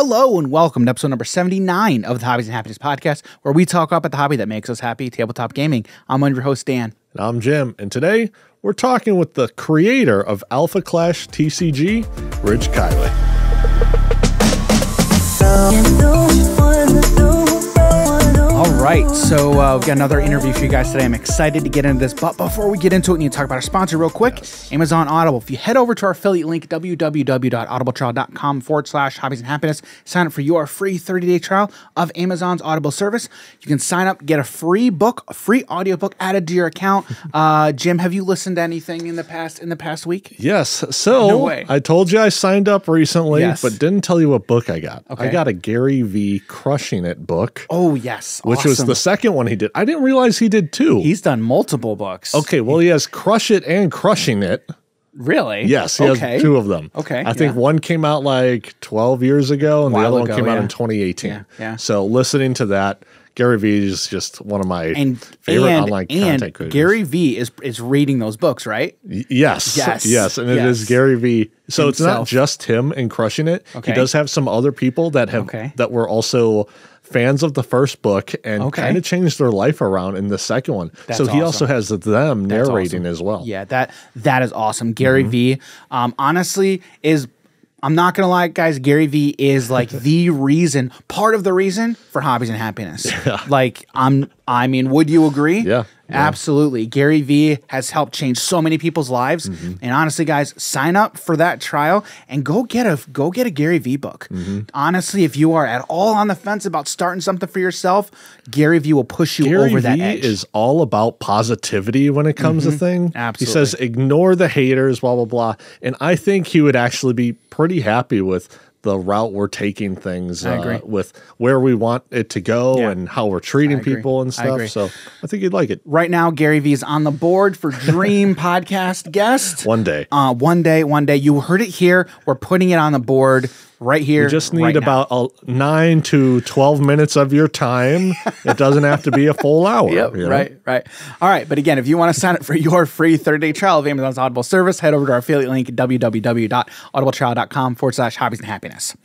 Hello and welcome to episode number 79 of the Hobbies and Happiness podcast, where we talk about the hobby that makes us happy, tabletop gaming. I'm one of your hosts, Dan. And I'm Jim, and today we're talking with the creator of Alpha Clash TCG, Rich Kiley. All right, so we've got another interview for you guys today. I'm excited to get into this, but before we get into it, we need to talk about our sponsor real quick, Amazon Audible. If you head over to our affiliate link, www.audibletrial.com/hobbies and happiness, sign up for your free 30-day trial of Amazon's Audible service. You can sign up, get a free book, a free audiobook added to your account. Jim, have you listened to anything in the past week? Yes. So No way. I told you I signed up recently, Yes. but didn't tell you what book I got. Okay. I got a Gary V Crushing It book. Oh, yes. Which was the second one he did. I didn't realize he did two. He's done multiple books. Okay, well, he has Crush It and Crushing It. Really? Yes, he has two of them. Okay. I think one came out like 12 years ago, and the other one came out in 2018. Yeah, yeah. So listening to that, Gary V is just one of my favorite online content creators. Gary V is reading those books, right? Yes. Yes. And it is Gary V. So himself. It's not just him and Crushing It. Okay. He does have some other people that have that were also fans of the first book and kind of changed their life around in the second one. So he also has them narrating as well. Yeah, that is awesome. Gary V, honestly, is, I'm not gonna lie, guys, Gary V is like part of the reason for Hobbies and Happiness. Yeah. Like, I mean, would you agree? Yeah. Absolutely. Gary V has helped change so many people's lives. And honestly, guys, sign up for that trial and go get a Gary V book. Honestly, if you are at all on the fence about starting something for yourself, Gary V will push you over that edge. Gary V is all about positivity when it comes to things. Absolutely. He says, ignore the haters, blah, blah, blah. And I think he would actually be pretty happy with the route we're taking things with where we want it to go and how we're treating people and stuff. So I think you'd like it. Right now, Gary V is on the board for Dream Podcast Guest. One day. One day. You heard it here. We're putting it on the board right here. You just need about 9 to 12 minutes of your time. It doesn't have to be a full hour. Yep, you know? right. All right, but again, if you want to sign up for your free 30-day trial of Amazon's Audible service, head over to our affiliate link, www.audibletrial.com/hobbies and happiness.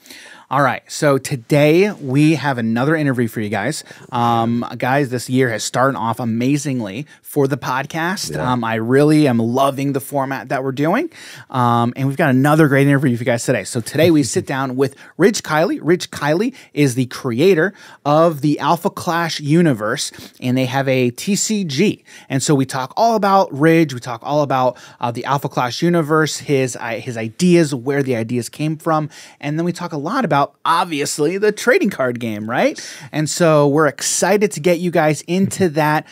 All right, so today we have another interview for you guys. Guys, this year has started off amazingly for the podcast. I really am loving the format that we're doing. And we've got another great interview for you guys today. So today we sit down with Rich Kiley. Rich Kiley is the creator of the Alpha Clash universe, and they have a TCG. And so we talk all about Ridge. We talk all about the Alpha Clash universe, his ideas, where the ideas came from. And then we talk a lot about, obviously, the trading card game, right? And so we're excited to get you guys into that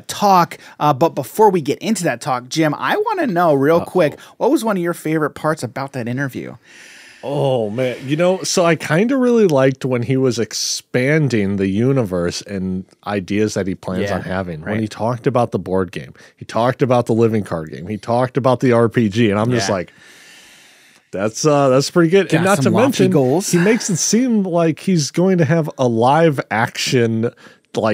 talk. But before we get into that talk, Jim, I want to know real quick, what was one of your favorite parts about that interview? Oh, man. You know, so I kind of really liked when he was expanding the universe and ideas that he plans on having. When he talked about the board game, he talked about the living card game, he talked about the RPG, and I'm just like, that's pretty good. And not to mention, he makes it seem like he's going to have a live action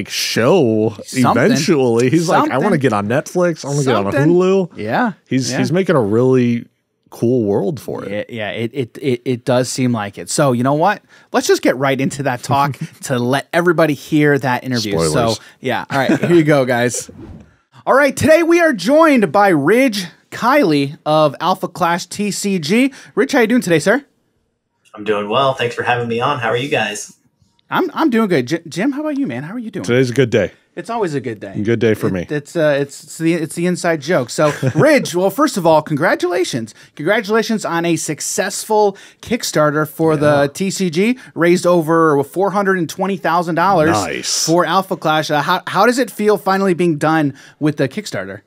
show eventually. He's like, I want to get on Netflix. I want to get on a Hulu. Yeah. He's making a really cool world for it. Yeah, it does seem like it. So you know what? Let's just get right into that talk to let everybody hear that interview. Spoilers. So yeah, all right, here you go, guys. All right, today we are joined by Rich Kiley of Alpha Clash TCG. Rich, how you doing today, sir? I'm doing well. Thanks for having me on. How are you guys? I'm doing good. Jim, how about you, man? How are you doing? Today's a good day. It's always a good day. Good day for me. It's the inside joke. So, Ridge, well, first of all, congratulations. Congratulations on a successful Kickstarter for the TCG. Raised over $420,000 for Alpha Clash. How does it feel finally being done with the Kickstarter?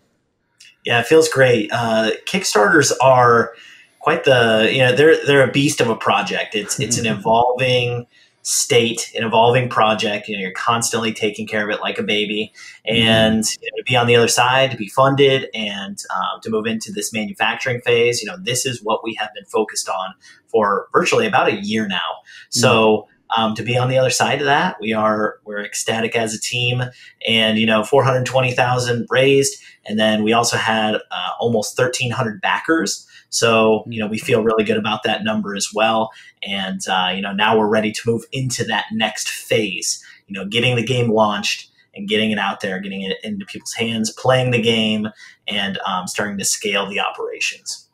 Yeah, it feels great. Kickstarters are quite they're a beast of a project. It's an evolving state, an evolving project. You're constantly taking care of it like a baby, and to be on the other side, to be funded, and to move into this manufacturing phase. This is what we have been focused on for virtually about a year now. So to be on the other side of that, we're ecstatic as a team, and 420,000 raised, and then we also had almost 1,300 backers. So, we feel really good about that number as well. And, now we're ready to move into that next phase, getting the game launched and getting it out there, getting it into people's hands, playing the game, and starting to scale the operations.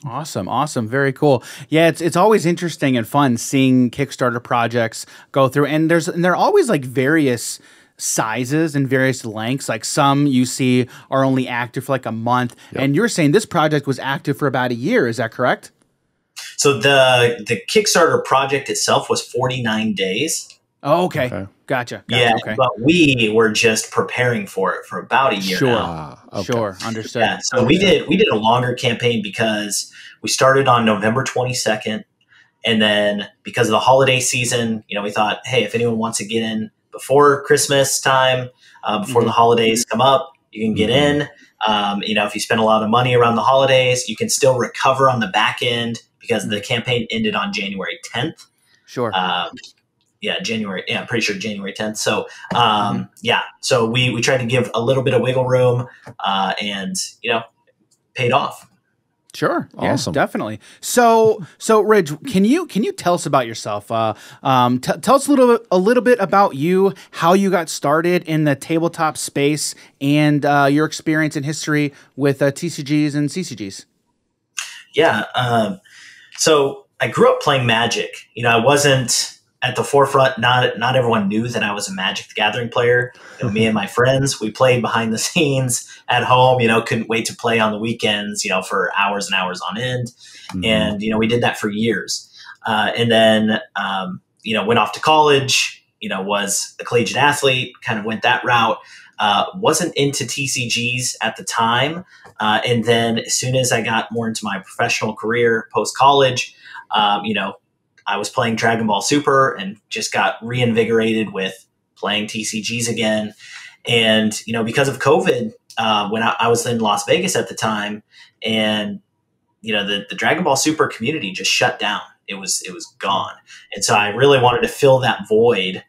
Awesome. Very cool. Yeah, it's always interesting and fun seeing Kickstarter projects go through, and they're always like various sizes and various lengths. Like some you see are only active for like a month, and you're saying this project was active for about a year. Is that correct? So the Kickstarter project itself was 49 days. Oh, okay. Gotcha. Yeah, okay. But we were just preparing for it for about a year now. Sure, understood. Yeah, so we did a longer campaign because we started on November 22nd, and then because of the holiday season, we thought, hey, if anyone wants to get in before Christmas time, before the holidays come up, you can get in. If you spend a lot of money around the holidays, you can still recover on the back end because the campaign ended on January 10th. Sure. January. Yeah, I'm pretty sure January 10th. So, so we tried to give a little bit of wiggle room, and paid off. Sure. Awesome. Yeah, definitely. So Ridge, can you tell us about yourself? Tell us a little bit about you, how you got started in the tabletop space, and your experience and history with TCGs and CCGs. Yeah. So I grew up playing Magic. I wasn't at the forefront. Not everyone knew that I was a Magic the Gathering player. Me and my friends, we played behind the scenes at home, couldn't wait to play on the weekends, for hours and hours on end. And, we did that for years. And then, went off to college, was a collegiate athlete, kind of went that route. Wasn't into TCGs at the time. And then as soon as I got more into my professional career post-college, I was playing Dragon Ball Super and just got reinvigorated with playing TCGs again. And, because of COVID, when I was in Las Vegas at the time, and, the Dragon Ball Super community just shut down. It was gone. And so I really wanted to fill that void.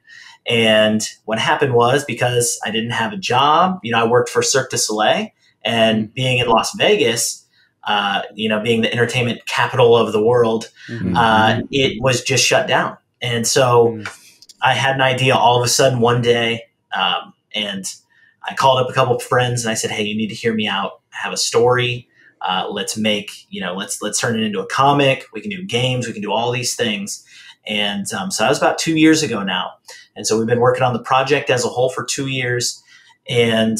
And what happened was, because I didn't have a job, I worked for Cirque du Soleil, and being in Las Vegas, being the entertainment capital of the world, it was just shut down. And so I had an idea all of a sudden one day, and I called up a couple of friends and I said, hey, you need to hear me out. I have a story. Let's make, let's turn it into a comic. We can do games. We can do all these things. And so that was about 2 years ago now. And so we've been working on the project as a whole for 2 years. And,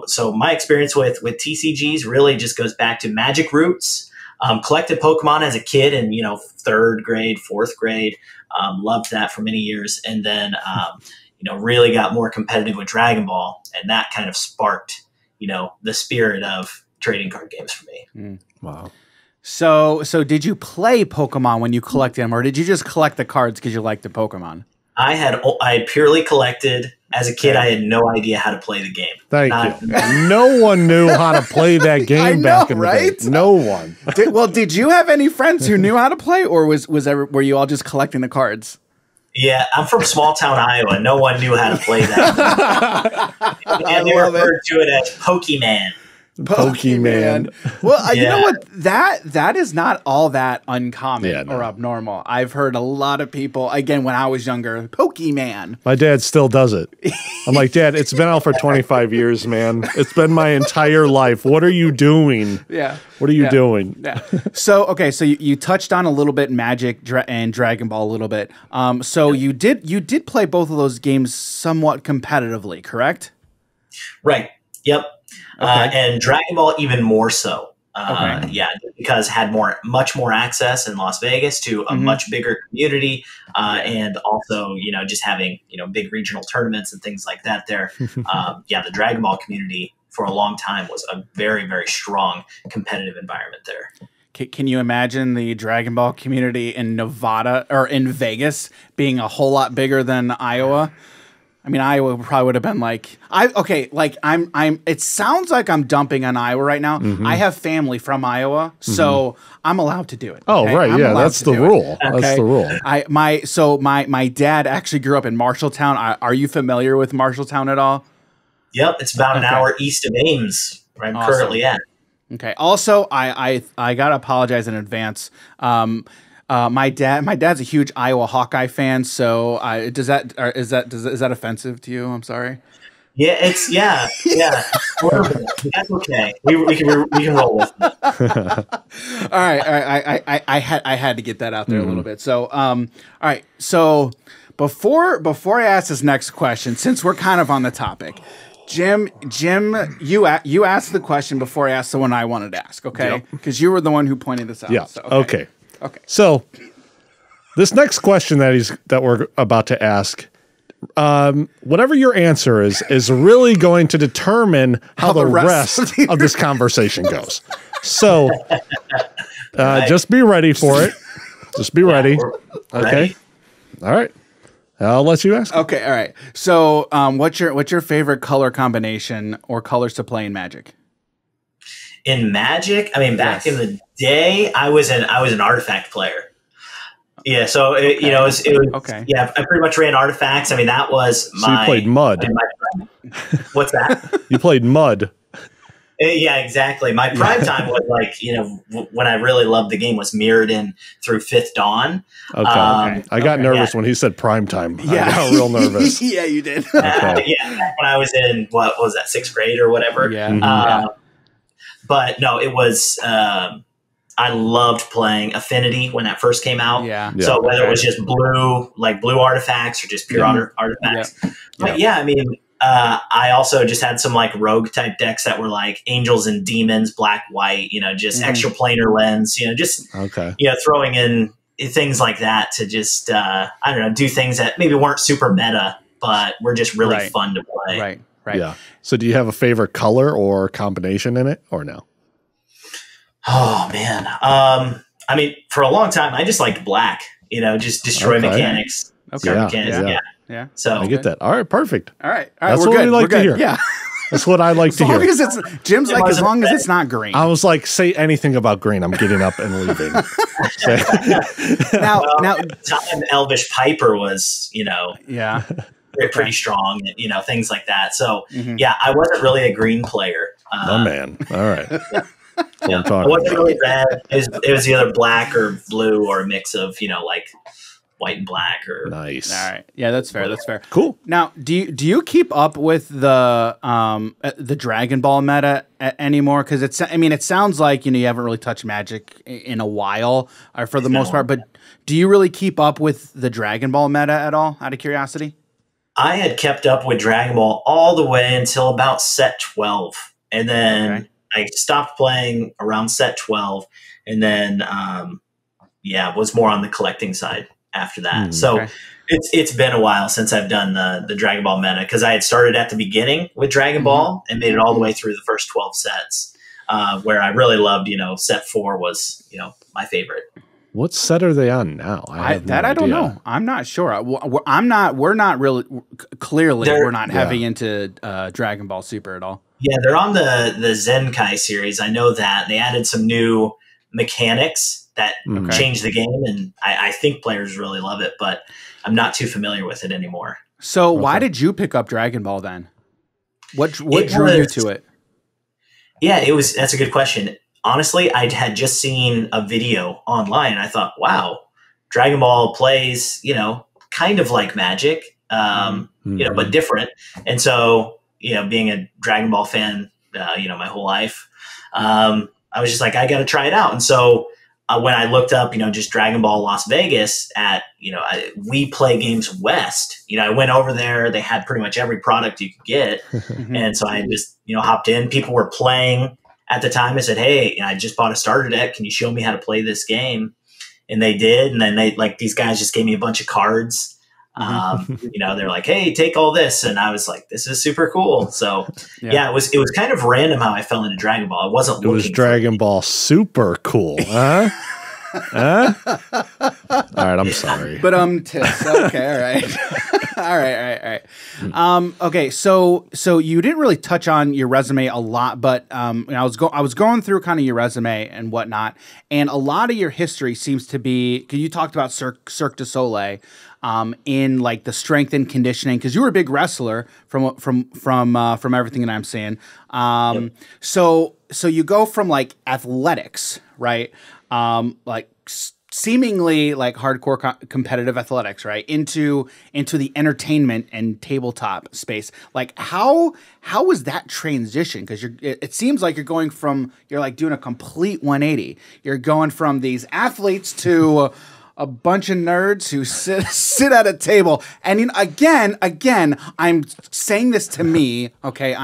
so my experience with TCGs really just goes back to Magic roots. Collected Pokemon as a kid in, 3rd grade, 4th grade. Loved that for many years. And then, really got more competitive with Dragon Ball. And that kind of sparked, the spirit of trading card games for me. Wow. So did you play Pokemon when you collected them, or did you just collect the cards because you liked the Pokemon? I had purely collected. As a kid, I had no idea how to play the game. Thank you. No one knew how to play that game back in the day. No one. Did you have any friends who knew how to play, or were you all just collecting the cards? Yeah, I'm from small town Iowa. No one knew how to play that. And they referred to it as Pokemon. Pokemon. Well, you know what? That is not all that uncommon or abnormal. I've heard a lot of people, again, when I was younger, Pokemon. My dad still does it. I'm like, Dad, it's been out for 25 years, man. It's been my entire life. What are you doing? Yeah. What are you doing? Yeah. So, okay, so you touched on a little bit Magic and Dragon Ball a little bit. So you did play both of those games somewhat competitively, correct? Right. Yep. And Dragon Ball even more so. Because had much more access in Las Vegas to a much bigger community, and also, just having, big regional tournaments and things like that there. The Dragon Ball community for a long time was a very, very strong competitive environment there. Can you imagine the Dragon Ball community in Nevada or in Vegas being a whole lot bigger than Iowa? I mean, Iowa probably would have been it sounds like I'm dumping on Iowa right now. I have family from Iowa, so I'm allowed to do it. Oh, okay? Right. Yeah, that's the rule. Okay? That's the rule. My dad actually grew up in Marshalltown. Are you familiar with Marshalltown at all? Yep. It's about an hour east of Ames, where I'm currently at. Okay. Also, I gotta apologize in advance. My dad's a huge Iowa Hawkeye fan. So is that offensive to you? I'm sorry. Yeah, yeah. That's okay. We can roll with it. All right. I had to get that out there a little bit. So all right. So before I ask this next question, since we're kind of on the topic, Jim, you asked the question before I asked the one I wanted to ask, okay? Because you were the one who pointed this out. Yeah. So, okay. So this next question that we're about to ask, whatever your answer is really going to determine how the rest of this conversation goes. So just be ready for it. Just be ready. Okay. Ready. All right. I'll let you ask. Okay, all right. So, what's your favorite color combination or colors to play in Magic? In Magic, I mean, back in the day, I was an artifact player. Yeah, so it was okay. Yeah, I pretty much ran artifacts. I mean, that was So you played Mud. What's that? You played Mud. Yeah, exactly. My prime time was like, when I really loved the game was Mirrodin through Fifth Dawn. Okay. I got nervous when he said prime time. Yeah. I got real nervous. Yeah, you did. Yeah, back when I was in, what was that, 6th grade or whatever? Yeah. But no, it was, I loved playing Affinity when that first came out. Yeah. So whether it was just blue artifacts or just pure artifacts. But yeah, I mean, I also just had some like rogue type decks that were like angels and demons, black, white, just extra planar lens, just, throwing in things like that to just, I don't know, do things that maybe weren't super meta, but were just really fun to play. Right. Yeah. So do you have a favorite color or combination in it or no? Oh man. I mean, for a long time, I just liked black, just destroy mechanics. Okay. Mechanics. Yeah. So I get that. All right. Perfect. All right. That's we're what good. we like to hear. Yeah. That's what I like to hear. Jim's like, as long as it's not green. I was like, say anything about green. I'm getting up and leaving. Now, time Elvish Piper was, pretty strong, and, things like that. So yeah, I wasn't really a green player. Oh man. All right. I wasn't really red. It was either black or blue or a mix of, like white and black or nice. All right. Yeah, that's fair. That's fair. Cool. Now, do you keep up with the Dragon Ball meta anymore? Because it sounds like you haven't really touched Magic in a while, or for the most part. But do you really keep up with the Dragon Ball meta at all? Out of curiosity. I had kept up with Dragon Ball all the way until about set 12, and then I stopped playing around set 12, and then was more on the collecting side after that. So it's been a while since I've done the Dragon Ball meta, because I had started at the beginning with Dragon Ball and made it all the way through the first 12 sets, where I really loved, set 4 was, my favorite. What set are they on now? I don't know. I'm not sure. We're not really, clearly we're not heavy into Dragon Ball Super at all. Yeah, they're on the Zenkai series. I know that they added some new mechanics that changed the game, and I think players really love it, but I'm not too familiar with it anymore. So why did you pick up Dragon Ball then? What drew you to it? Yeah, that's a good question. Honestly, I had just seen a video online. I thought, wow, Dragon Ball plays, kind of like Magic, but different. And so, being a Dragon Ball fan, my whole life, I was just like, I got to try it out. And so when I looked up, just Dragon Ball Las Vegas at, We Play Games West, I went over there. They had pretty much every product you could get. And so I just, hopped in. People were playing at the time. I said, hey, I just bought a starter deck. Can you show me how to play this game? And they did. And then these guys just gave me a bunch of cards. They're like, hey, take all this. And I was like, this is super cool. So it was kind of random how I fell into Dragon Ball. It was Dragon Ball Super Cool. Huh? All right. I'm sorry. But tips. Okay. All right. All right. Okay. So you didn't really touch on your resume a lot, but I was going through kind of your resume and whatnot, and a lot of your history seems to be, because you talked about Cirque du Soleil, in like the strength and conditioning, because you were a big wrestler from everything that I'm seeing. so you go from like athletics, right? Like seemingly like hardcore competitive athletics, right? Into the entertainment and tabletop space. Like how was that transition? Because it seems like you're like doing a complete 180. You're going from these athletes to a bunch of nerds who sit at a table. And again, I'm saying this to me, okay?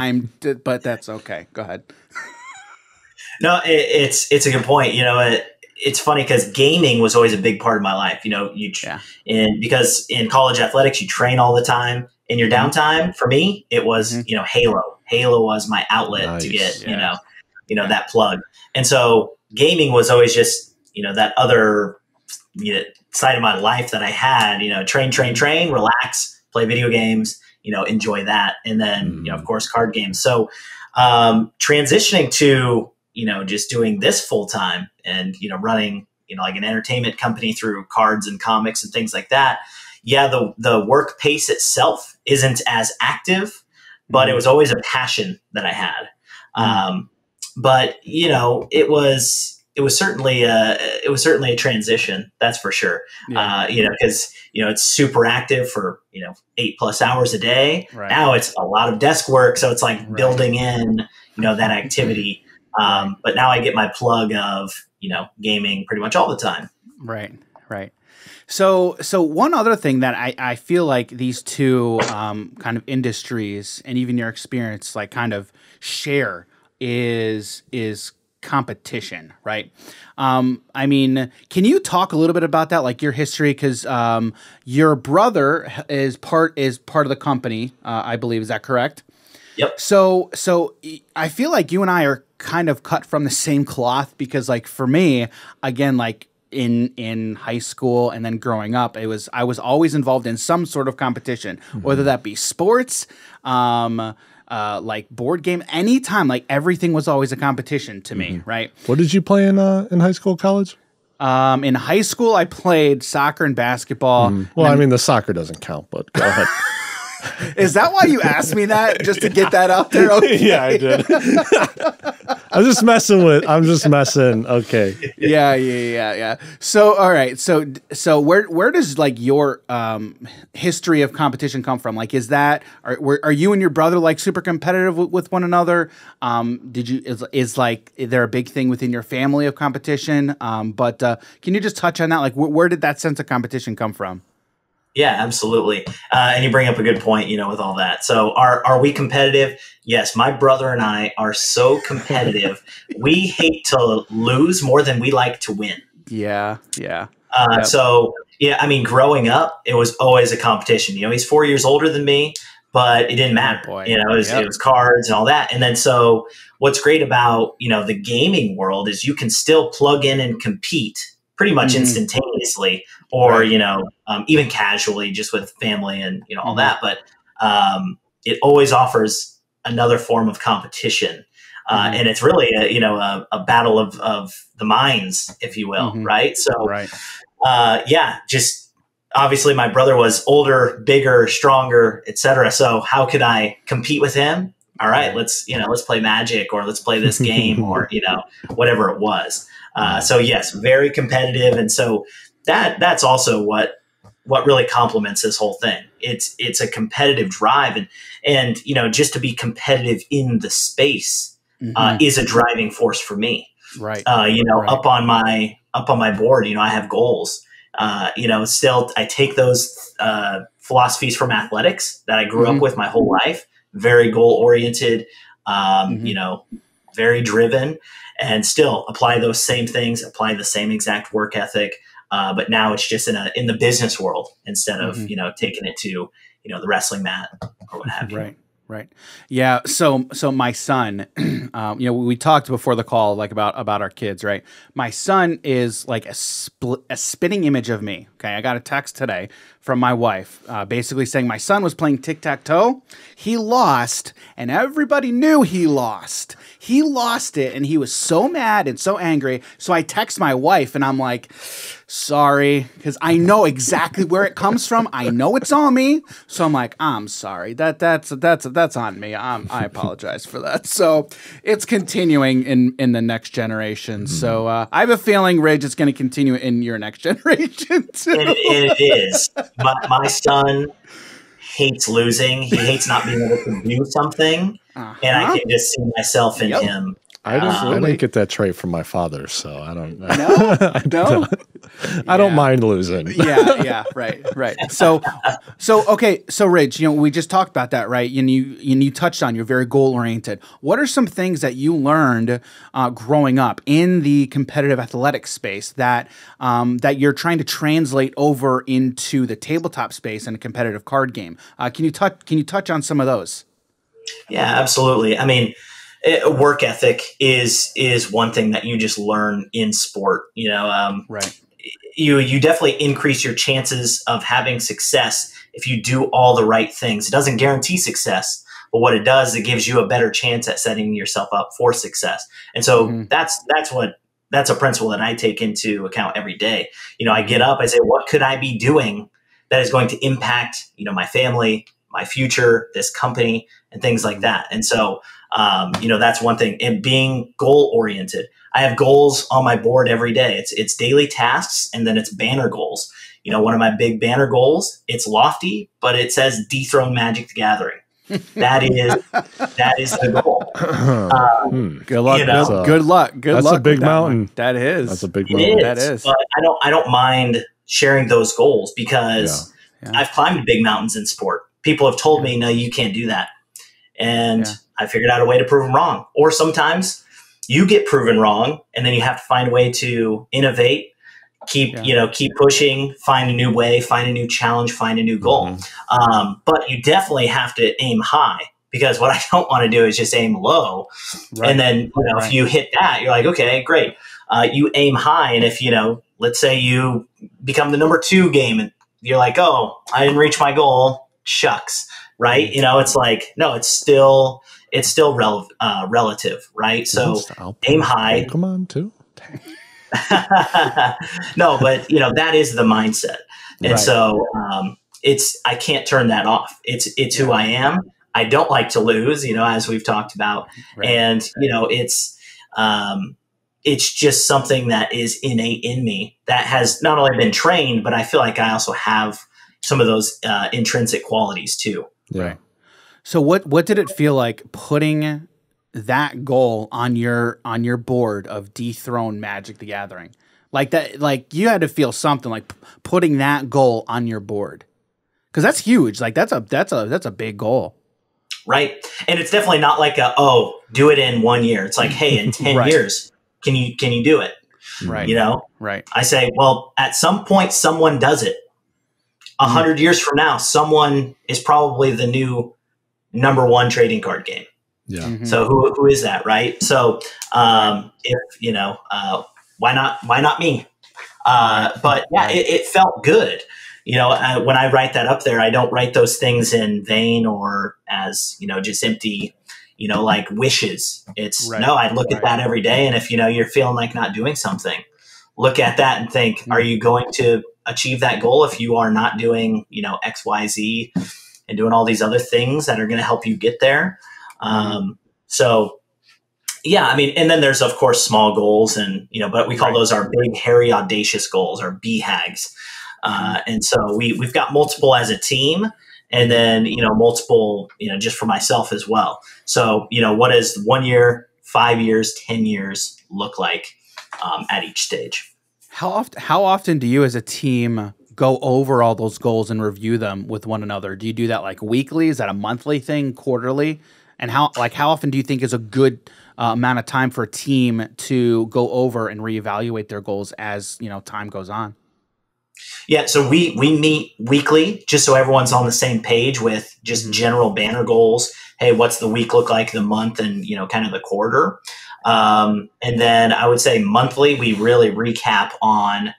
But that's okay. Go ahead. No, it's a good point. It's funny because gaming was always a big part of my life. Because in college athletics, you train all the time. In your downtime, for me, it was Halo. Halo was my outlet to get that plug. And so gaming was always just that other side of my life that I had. Train, relax, play video games. Enjoy that, and then of course card games. So transitioning to just doing this full time and, running, like an entertainment company through cards and comics and things like that. Yeah. The work pace itself isn't as active, but it was always a passion that I had. But it was certainly a transition. That's for sure. Yeah. Cause it's super active for, 8+ hours a day. Right. Now it's a lot of desk work. So it's like building in, that activity. But now I get my plug of, gaming pretty much all the time. Right. So one other thing that I feel like these two kind of industries and even your experience like kind of share is competition, right? I mean, can you talk a little bit about that, like your history? Because your brother is part of the company, I believe. Is that correct? Yep. So I feel like you and I are kind of cut from the same cloth because, like, for me, again, like in high school and then growing up, I was always involved in some sort of competition, whether that be sports, like board game, anytime, like everything was always a competition to me, right? What did you play in high school, college? In high school, I played soccer and basketball. Well, I mean, the soccer doesn't count, but go ahead. Is that why you asked me that? Just to get that out there? Okay. Yeah, I did. I'm just messing. Okay. Yeah. So, all right. So where does like your history of competition come from? Like, are you and your brother like super competitive with one another? Is there a big thing within your family of competition? But can you just touch on that? Like, where did that sense of competition come from? Yeah, absolutely. And you bring up a good point, with all that. So are we competitive? Yes, my brother and I are so competitive. We hate to lose more than we like to win. Yeah. Yep. So, I mean, growing up, it was always a competition. He's 4 years older than me, but it didn't matter. Oh, it was cards and all that. And then so what's great about, the gaming world is you can still plug in and compete pretty much instantaneously, or, even casually just with family and, all that. But it always offers another form of competition. And it's really a battle of the minds, if you will. Right. So, just obviously my brother was older, bigger, stronger, etc. So how could I compete with him? All right, let's play Magic, or let's play this game, or, whatever it was. So yes, very competitive. And so that's also what really complements this whole thing. It's a competitive drive, and just to be competitive in the space is a driving force for me. Right. Up on my board, I have goals. Still I take those philosophies from athletics that I grew up with my whole life, very goal oriented, very driven, and still apply those same things, apply the same exact work ethic. But now it's just in the business world instead of, taking it to, the wrestling mat or what have you. Right. Yeah. So my son, we talked before the call, like about our kids, right? My son is like a spitting image of me. Okay. I got a text today from my wife, basically saying my son was playing tic-tac-toe. He lost, and everybody knew he lost. He lost it, and he was so mad and so angry. So I text my wife, and I'm like, sorry, because I know exactly where it comes from. I know it's on me, so I'm like, I'm sorry. That's on me. I apologize for that. So it's continuing in the next generation. So I have a feeling, Ridge, it's going to continue in your next generation too. It is. My son hates losing. He hates not being able to do something, and I can just see myself in him. I didn't get that trait from my father, so I don't. No, I don't mind losing. Yeah, right. So okay, so Ridge, we just talked about that, right? And you touched on you're very goal oriented. What are some things that you learned growing up in the competitive athletic space that you're trying to translate over into the tabletop space and a competitive card game? Can you touch on some of those? Yeah, absolutely. I mean, work ethic is one thing that you just learn in sport. Right. You definitely increase your chances of having success if you do all the right things. It doesn't guarantee success, but what it does, it gives you a better chance at setting yourself up for success. And so that's a principle that I take into account every day. I get up, I say, what could I be doing that is going to impact, my family, my future, this company, and things like that. And so, that's one thing. And being goal oriented, I have goals on my board every day. It's daily tasks, and then it's banner goals. One of my big banner goals, it's lofty, but it says dethrone Magic the Gathering. That is the goal. Good luck. Good luck. That's a big mountain. That is. That's a big mountain. That is. But I don't mind sharing those goals because I've climbed big mountains in sport. People have told me, no, you can't do that. And I figured out a way to prove them wrong. Or sometimes you get proven wrong, and then you have to find a way to innovate, keep pushing, find a new way, find a new challenge, find a new goal. But you definitely have to aim high, because what I don't want to do is just aim low. Right. And then, if you hit that, you're like, okay, great. You aim high. And if, let's say you become the number 2 game and you're like, oh, I didn't reach my goal. Shucks. Right. It's like, no, it's still relative. Right. So aim high. Come on too. No, but that is the mindset. And so, I can't turn that off. It's who I am. I don't like to lose, as we've talked about. Right. And, it's just something that is innate in me that has not only been trained, but I feel like I also have some of those intrinsic qualities too. Yeah. So what did it feel like putting that goal on your board of dethrone Magic the Gathering? Like that, like you had to feel something like putting that goal on your board. Cause that's huge. Like that's a big goal. Right. And it's definitely not like do it in 1 year. It's like, hey, in 10 years, can you do it? Right. Right. I say, well, at some point someone does it. 100 years from now, someone is probably the new number 1 trading card game. Yeah. So who is that? Right. So, if, why not me? But yeah, it felt good. When I write that up there, I don't write those things in vain or as, just empty, like wishes. It's no, I look at that every day. And if, you're feeling like not doing something, look at that and think, are you going to achieve that goal if you are not doing, X, Y, Z and doing all these other things that are going to help you get there? So yeah, I mean, and then there's of course small goals and, but we call those our big, hairy, audacious goals, our BHAGs. And so we've got multiple as a team and then, multiple, just for myself as well. So, what does 1 year, 5 years, 10 years look like at each stage? How often do you as a team go over all those goals and review them with one another? Do you do that like weekly? Is that a monthly thing, quarterly? And how often do you think is a good amount of time for a team to go over and reevaluate their goals as, time goes on? Yeah, so we meet weekly just so everyone's on the same page with just general banner goals. Hey, what's the week look like, the month, and kind of the quarter. And then I would say monthly, we really recap on,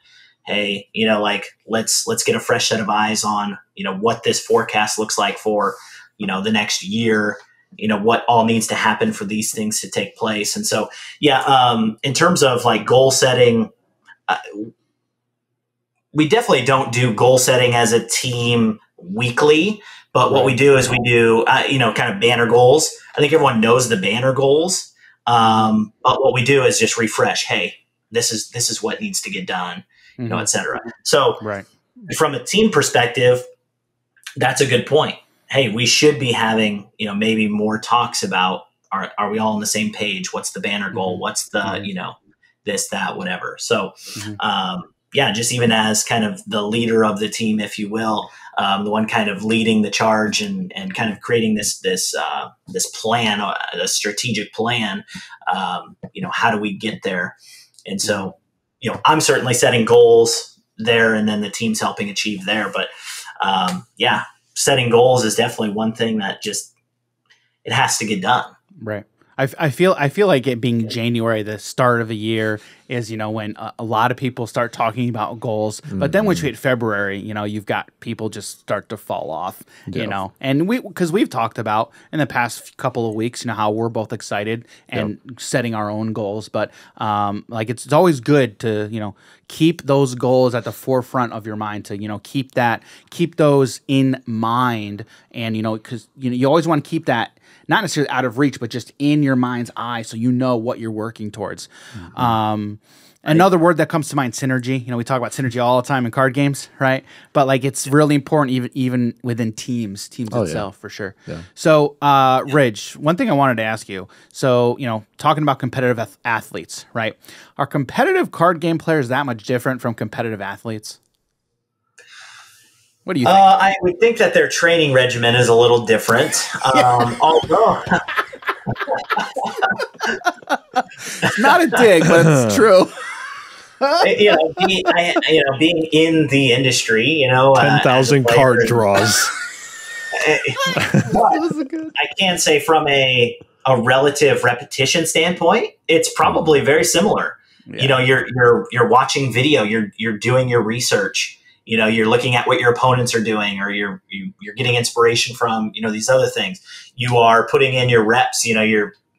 hey, like let's get a fresh set of eyes on, what this forecast looks like for, the next year, what all needs to happen for these things to take place. And so, yeah, in terms of like goal setting, we definitely don't do goal setting as a team weekly, but what we do is we do, kind of banner goals. I think everyone knows the banner goals. But what we do is just refresh. Hey, this is what needs to get done, et cetera. So from a team perspective, that's a good point. Hey, we should be having, maybe more talks about, are we all on the same page? What's the banner goal? What's the, this, that, whatever. So, just even as kind of the leader of the team, if you will, the one kind of leading the charge and kind of creating this plan, a strategic plan, how do we get there? And so, I'm certainly setting goals there, and then the team's helping achieve there. But setting goals is definitely one thing that it has to get done. Right. I feel like it being January, the start of the year, is when a lot of people start talking about goals. But then once you hit February, you've got people just start to fall off. And because we've talked about in the past couple of weeks, how we're both excited and setting our own goals. But it's always good to keep those goals at the forefront of your mind, to keep those in mind, and because you always want to keep that not necessarily out of reach, but just in your mind's eye, so you know what you're working towards. Another word that comes to mind, synergy. We talk about synergy all the time in card games, right? But it's really important even within teams itself, for sure. Yeah. So, Ridge, one thing I wanted to ask you. So, talking about competitive athletes, right? Are competitive card game players that much different from competitive athletes? What do you think? I would think that their training regimen is a little different. Although not a dig, but it's true. Being in the industry, 10,000 card draws. I can say from a relative repetition standpoint, it's probably very similar. Yeah. You're watching video, you're doing your research. You're looking at what your opponents are doing, or you're getting inspiration from, these other things. You are putting in your reps.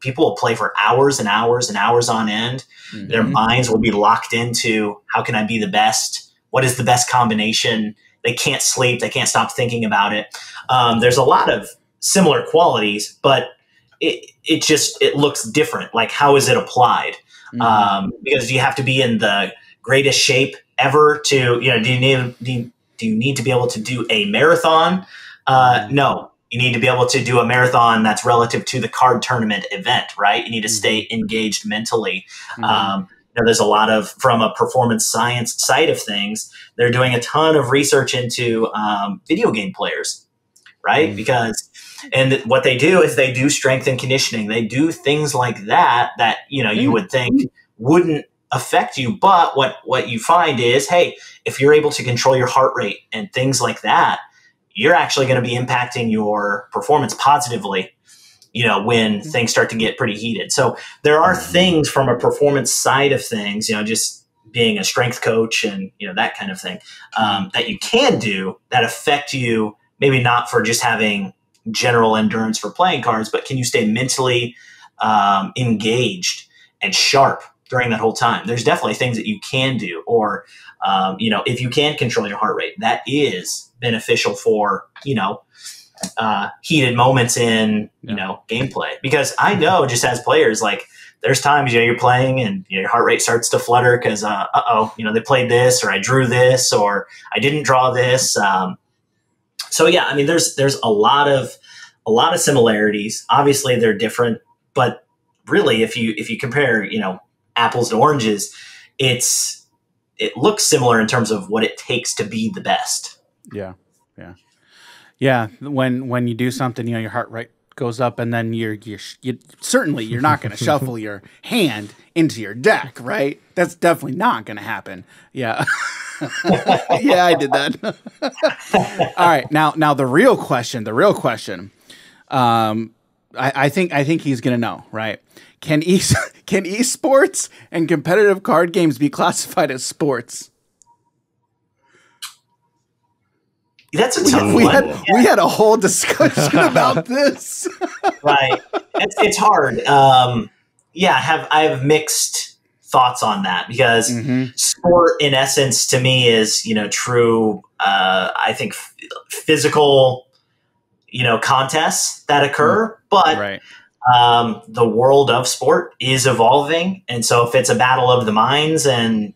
People will play for hours and hours and hours on end. Mm-hmm. Their minds will be locked into, how can I be the best? What is the best combination? They can't sleep. They can't stop thinking about it. There's a lot of similar qualities, but it looks different. Like, how is it applied? Mm-hmm. Because you have to be in the greatest shape ever to, do you need to be able to do a marathon? No, you need to be able to do a marathon that's relative to the card tournament event, right? You need to stay engaged mentally. There's a lot of, from a performance science side of things, they're doing a ton of research into video game players, right? And what they do is they do strength and conditioning. They do things like that, you would think wouldn't affect you. But what you find is, hey, if you're able to control your heart rate and things like that, you're actually going to be impacting your performance positively, when things start to get pretty heated. So there are things from a performance side of things, just being a strength coach and, that kind of thing, that you can do that affect you, maybe not for just having general endurance for playing cards, but can you stay mentally engaged and sharp during that whole time? There's definitely things that you can do, or, if you can control your heart rate, that is beneficial for, heated moments in, gameplay. Because I know, just as players, like, there's times, you're playing and your heart rate starts to flutter because, they played this, or I drew this, or I didn't draw this. So yeah, I mean, there's a lot of similarities. Obviously they're different, but really, if you compare, apples to oranges, it looks similar in terms of what it takes to be the best. Yeah. When you do something, your heart rate goes up, and then you're not going to shuffle your hand into your deck, right? That's definitely not going to happen. Yeah. Yeah, I did that. All right. Now the real question, I think he's going to know, right? Can esports and competitive card games be classified as sports? That's a tough one. We had a whole discussion about this. Right. It's hard. I have mixed thoughts on that, because sport in essence to me is, true, I think physical, contests that occur, but the world of sport is evolving. And so if it's a battle of the minds and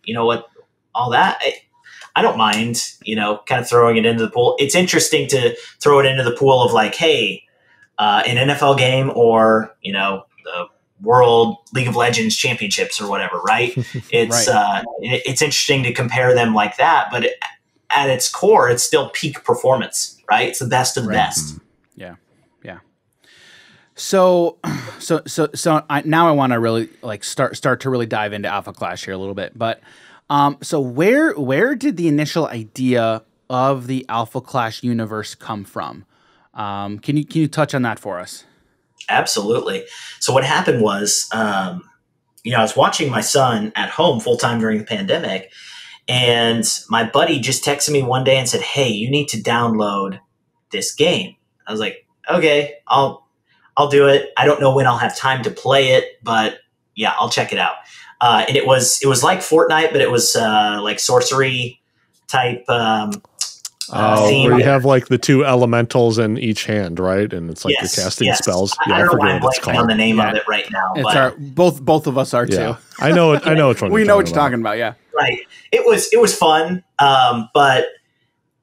all that, I don't mind, kind of throwing it into the pool. It's interesting to throw it into the pool of like, hey, an NFL game or, the World League of Legends championships or whatever, right? It's it's interesting to compare them like that, but at its core, it's still peak performance, right? It's the best of the best. Yeah. So now I want to really start to really dive into Alpha Clash here a little bit. But so where did the initial idea of the Alpha Clash universe come from? Can you touch on that for us? Absolutely. So what happened was, I was watching my son at home full time during the pandemic, and my buddy just texted me one day and said, "Hey, you need to download this game." I was like, "Okay, I'll do it. I don't know when I'll have time to play it, but yeah, I'll check it out." And it was like Fortnite, but it was like sorcery type. Where you have like the two elementals in each hand, right? And it's like you're casting spells. I don't know why I'm blanking on the name of it right now. But both of us are too. I know which one. We know what you're talking about. Yeah, right. It was fun, but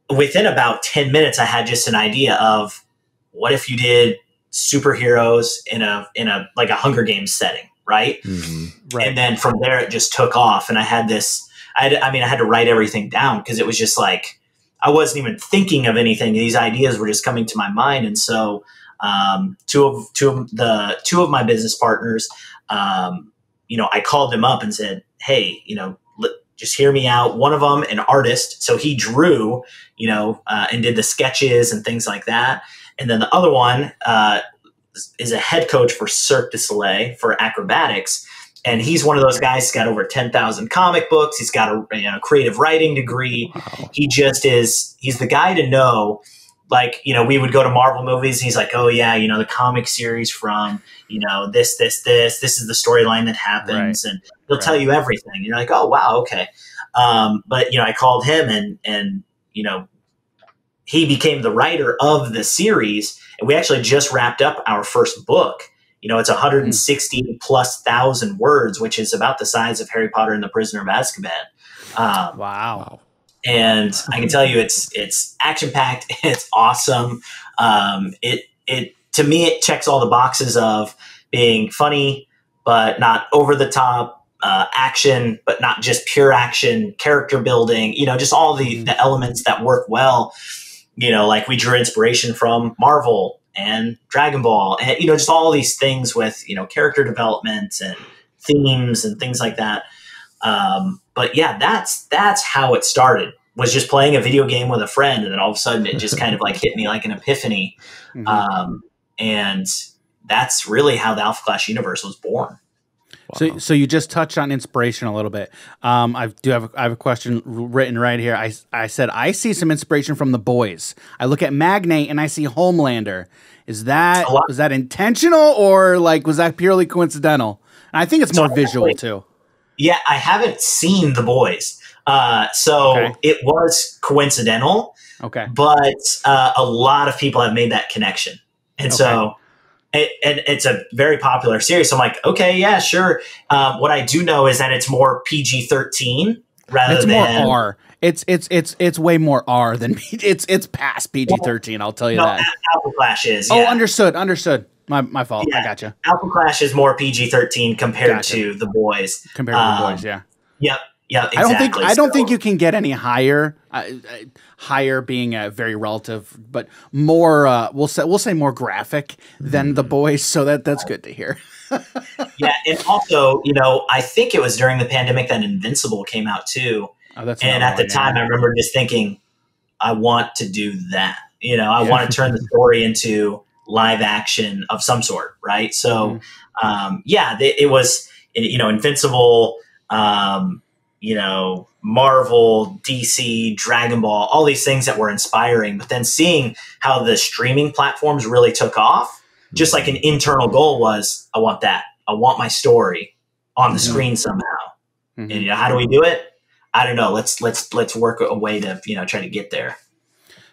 within about 10 minutes, I had just an idea of what if you did superheroes in a like a Hunger Games setting, right? Right. And then from there, it just took off, and I had this. I had to write everything down because it was just like, I wasn't even thinking of anything. These ideas were just coming to my mind. And so two of my business partners, I called them up and said, "Hey, just hear me out." One of them, an artist, so he drew, and did the sketches and things like that. And then the other one is a head coach for Cirque du Soleil for acrobatics. And he's one of those guys who's got over 10,000 comic books. He's got a creative writing degree. Wow. He's the guy to know. Like, we would go to Marvel movies. And he's like, "Oh yeah, the comic series from, this is the storyline that happens." Right. And he'll tell you everything. And you're like, "Oh wow. Okay." But I called him and he became the writer of the series. And we actually just wrapped up our first book. It's 160 plus thousand words, which is about the size of Harry Potter and the Prisoner of Azkaban. Wow. And I can tell you it's action packed. It's awesome. It to me, it checks all the boxes of being funny, but not over the top, action, but not just pure action, character building, just all the elements that work well. Like we drew inspiration from Marvel and Dragon Ball, and just all these things with character development and themes and things like that. But yeah, that's how it started. Was just playing a video game with a friend, and then all of a sudden it just kind of like hit me like an epiphany. And that's really how the Alpha Clash universe was born. Wow. So you just touched on inspiration a little bit. I have a question written right here. I said I see some inspiration from The Boys. I look at Magnate and I see Homelander. Was that intentional, or was that purely coincidental? And I think it's more visual too. Yeah, I haven't seen The Boys, so it was coincidental. Okay, but a lot of people have made that connection, and so. It's a very popular series. So I'm like, okay, yeah, sure. What I do know is that it's more PG-13 rather than more R. It's way more R than it's past PG-13. I'll tell you that. Alpha Clash is. Yeah. Oh, understood. My fault. Yeah. I gotcha. Alpha Clash is more PG-13 compared to The Boys. Compared to The Boys, yeah. Yep. Yeah, exactly. I don't think you can get any higher. Higher being very relative, but more. We'll say more graphic than The Boys. So that's good to hear. Yeah, and also, I think it was during the pandemic that Invincible came out too. Oh, that's and at the time, I remember just thinking, I want to do that. I want to turn the story into live action of some sort, right? So, it was Invincible. Marvel, DC, Dragon Ball, all these things that were inspiring, but then seeing how the streaming platforms really took off, just like an internal goal was, I want that. I want my story on the screen somehow. And how do we do it? I don't know. Let's work a way to try to get there.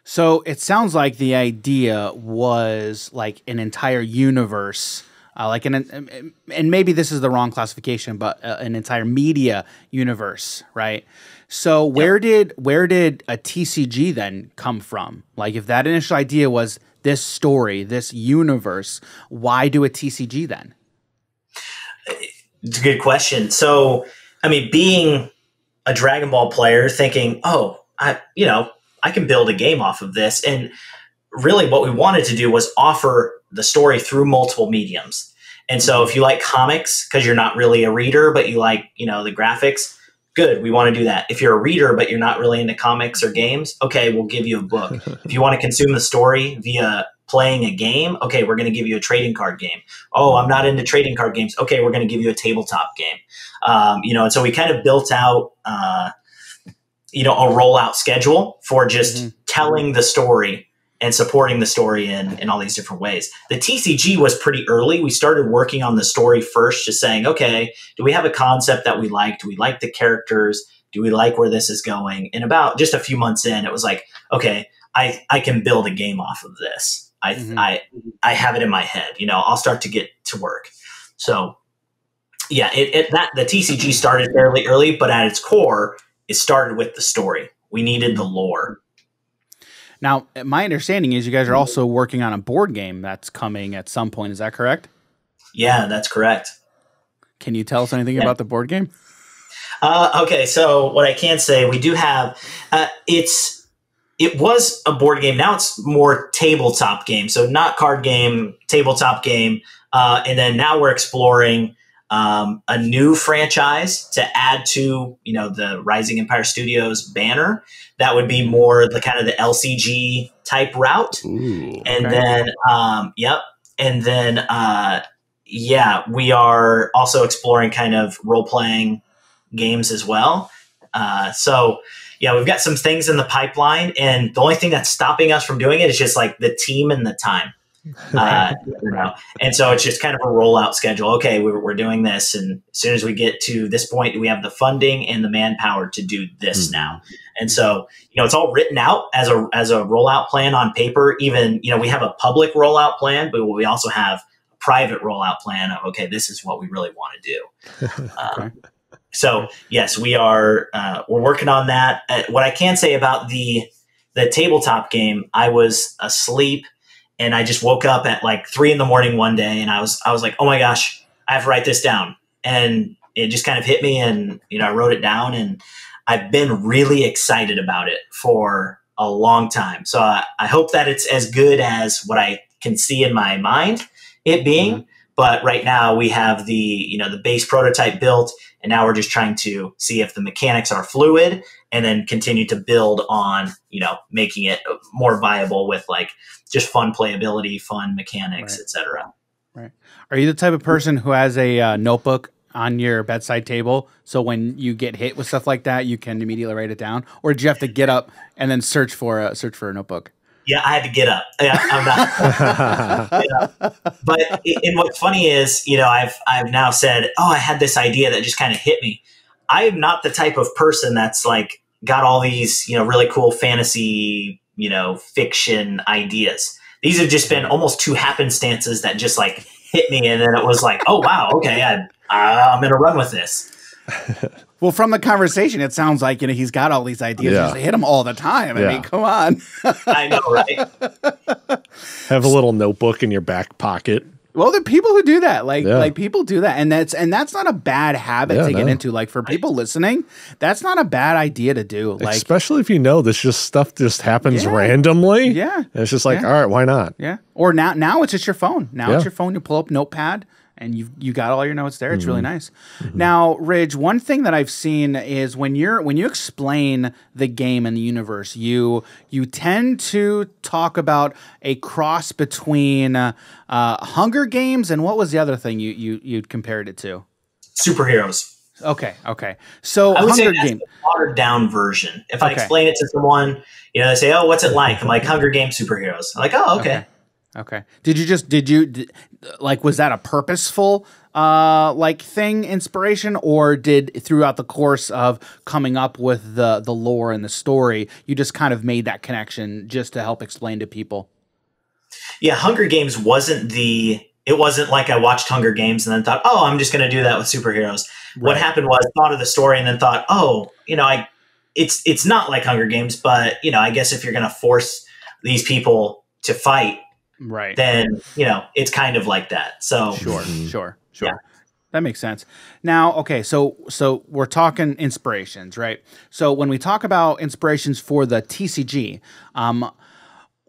So it sounds like the idea was like an entire universe, and maybe this is the wrong classification, but an entire media universe, right? So where did a TCG then come from? Like, if that initial idea was this story, this universe, why do a TCG then? It's a good question. So, I mean, being a Dragon Ball player, thinking, oh, I can build a game off of this. And really what we wanted to do was offer the story through multiple mediums. And so if you like comics, because you're not really a reader, but you like, the graphics, good, we want to do that. If you're a reader, but you're not really into comics or games, okay, we'll give you a book. If you want to consume the story via playing a game, okay, we're going to give you a trading card game. Oh, I'm not into trading card games. Okay, we're going to give you a tabletop game. And so we kind of built out, a rollout schedule for just telling the story and supporting the story in all these different ways. The TCG was pretty early. We started working on the story first, just saying, okay, do we have a concept that we like? Do we like the characters? Do we like where this is going? And about just a few months in, it was like, okay, I can build a game off of this. I have it in my head. I'll start to get to work. So yeah, the TCG started fairly early, but at its core, it started with the story. We needed the lore. Now, my understanding is you guys are also working on a board game that's coming at some point. Is that correct? Yeah, that's correct. Can you tell us anything about the board game? Okay, so what I can say, we do have, it was a board game. Now it's more tabletop game. So not card game, tabletop game. And then now we're exploring a new franchise to add to, the Rising Empire Studios banner. That would be more the kind of the LCG type route. Ooh, and then, And then, we are also exploring kind of role-playing games as well. We've got some things in the pipeline, and the only thing that's stopping us from doing it is just like the team and the time. And so it's just kind of a rollout schedule. Okay, we're doing this, and as soon as we get to this point, we have the funding and the manpower to do this now. And so it's all written out as a rollout plan on paper. Even we have a public rollout plan, but we also have a private rollout plan of, okay, this is what we really want to do. So yes, we are we're working on that. What I can say about the tabletop game, I was asleep. And I just woke up at like 3 a.m. one day, and I was like, oh my gosh, I have to write this down. And it just kind of hit me, and I wrote it down, and I've been really excited about it for a long time. So I hope that it's as good as what I can see in my mind it being. But right now we have the base prototype built, and now we're just trying to see if the mechanics are fluid, and then continue to build on, making it more viable with like just fun playability, fun mechanics, etc. Right. Are you the type of person who has a notebook on your bedside table, so when you get hit with stuff like that, you can immediately write it down, or did you have to get up and then search for a notebook? Yeah, I had to get up. I'm not. But what's funny is, I've now said, oh, I had this idea that just kind of hit me. I am not the type of person that's like got all these, really cool fantasy, fiction ideas. These have just been almost two happenstances that just like hit me, and then it was like, oh wow, okay, I'm gonna run with this. Well, from the conversation, it sounds like he's got all these ideas. Just hit him all the time. I mean, come on. I know, right? Have a little notebook in your back pocket. Well, the people who do that, like people do that, and that's not a bad habit to get into. Like, for people listening, that's not a bad idea to do. Like, especially if this stuff just happens randomly. Yeah, and it's just like, all right, why not? Yeah. Or now it's just your phone. Now it's your phone. You pull up Notepad, and you got all your notes there. It's really nice. Now, Ridge, one thing that I've seen is when you explain the game and the universe, you tend to talk about a cross between Hunger Games and what was the other thing you compared it to? Superheroes. Okay. So I would Hunger say that's Games, the watered down version. If I explain it to someone, they say, "Oh, what's it like?" I'm like, "Hunger Games superheroes." I'm like, "Oh, okay." Okay. Was that a purposeful thing, inspiration, or did throughout the course of coming up with the lore and the story, you just kind of made that connection just to help explain to people? Yeah, Hunger Games it wasn't like I watched Hunger Games and then thought, oh, I'm just going to do that with superheroes. Right. What happened was thought of the story and then thought, oh, it's not like Hunger Games, but I guess if you're going to force these people to fight, right, then it's kind of like that. So sure. Yeah. That makes sense. Now, okay, so we're talking inspirations, right? So when we talk about inspirations for the TCG,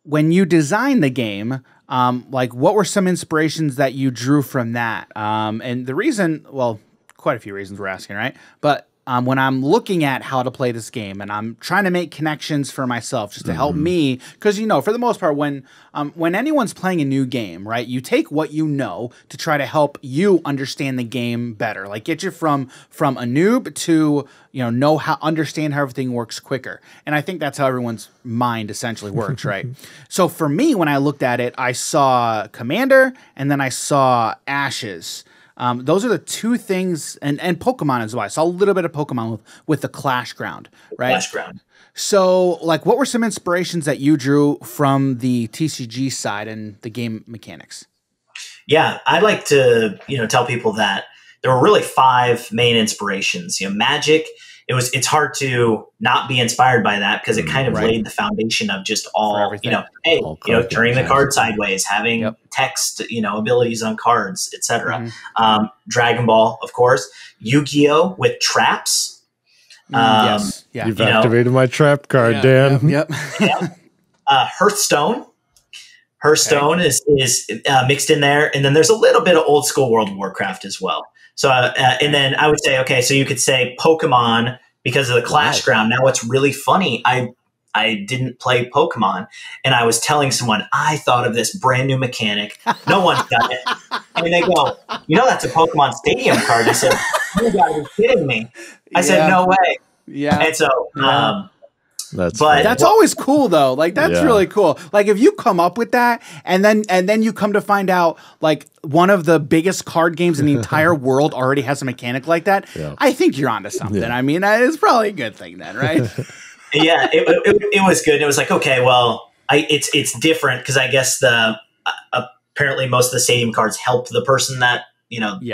when you designed the game, what were some inspirations that you drew from that? And the reason, well, quite a few reasons we're asking, right? But when I'm looking at how to play this game and I'm trying to make connections for myself just to help me, because for the most part, when anyone's playing a new game, right, you take what you know to try to help you understand the game better, like get you from a noob to understand how everything works quicker. And I think that's how everyone's mind essentially works, right? So for me, when I looked at it, I saw Commander and then I saw Ashes. Those are the two things, and Pokemon as well. I saw a little bit of Pokemon with the Clash Ground, right? Clash Ground. So, what were some inspirations that you drew from the TCG side and the game mechanics? Yeah, I'd like to, tell people that there were really 5 main inspirations. Magic. It's hard to not be inspired by that because it kind of laid the foundation of just all, turning the card sideways, having text, abilities on cards, etc. Dragon Ball, of course, Yu-Gi-Oh with traps. Yes. Yeah. You've activated my trap card, Dan. Yep. Hearthstone. Hearthstone is mixed in there. And then there's a little bit of old school World of Warcraft as well. So, and then I would say, okay, so you could say Pokemon because of the Clash Ground. Now, what's really funny, I didn't play Pokemon, and I was telling someone, I thought of this brand new mechanic. No one's done it. And they go, that's a Pokemon Stadium card. I said, you gotta be kidding me. I said, no way. Yeah. And so, that's always cool though. That's really cool. If you come up with that and then you come to find out one of the biggest card games in the entire world already has a mechanic like that, I think you're onto something. I mean, it's probably a good thing then, right? Yeah, it was good. It was like, okay, well, it's different because I guess apparently most of the stadium cards help the person that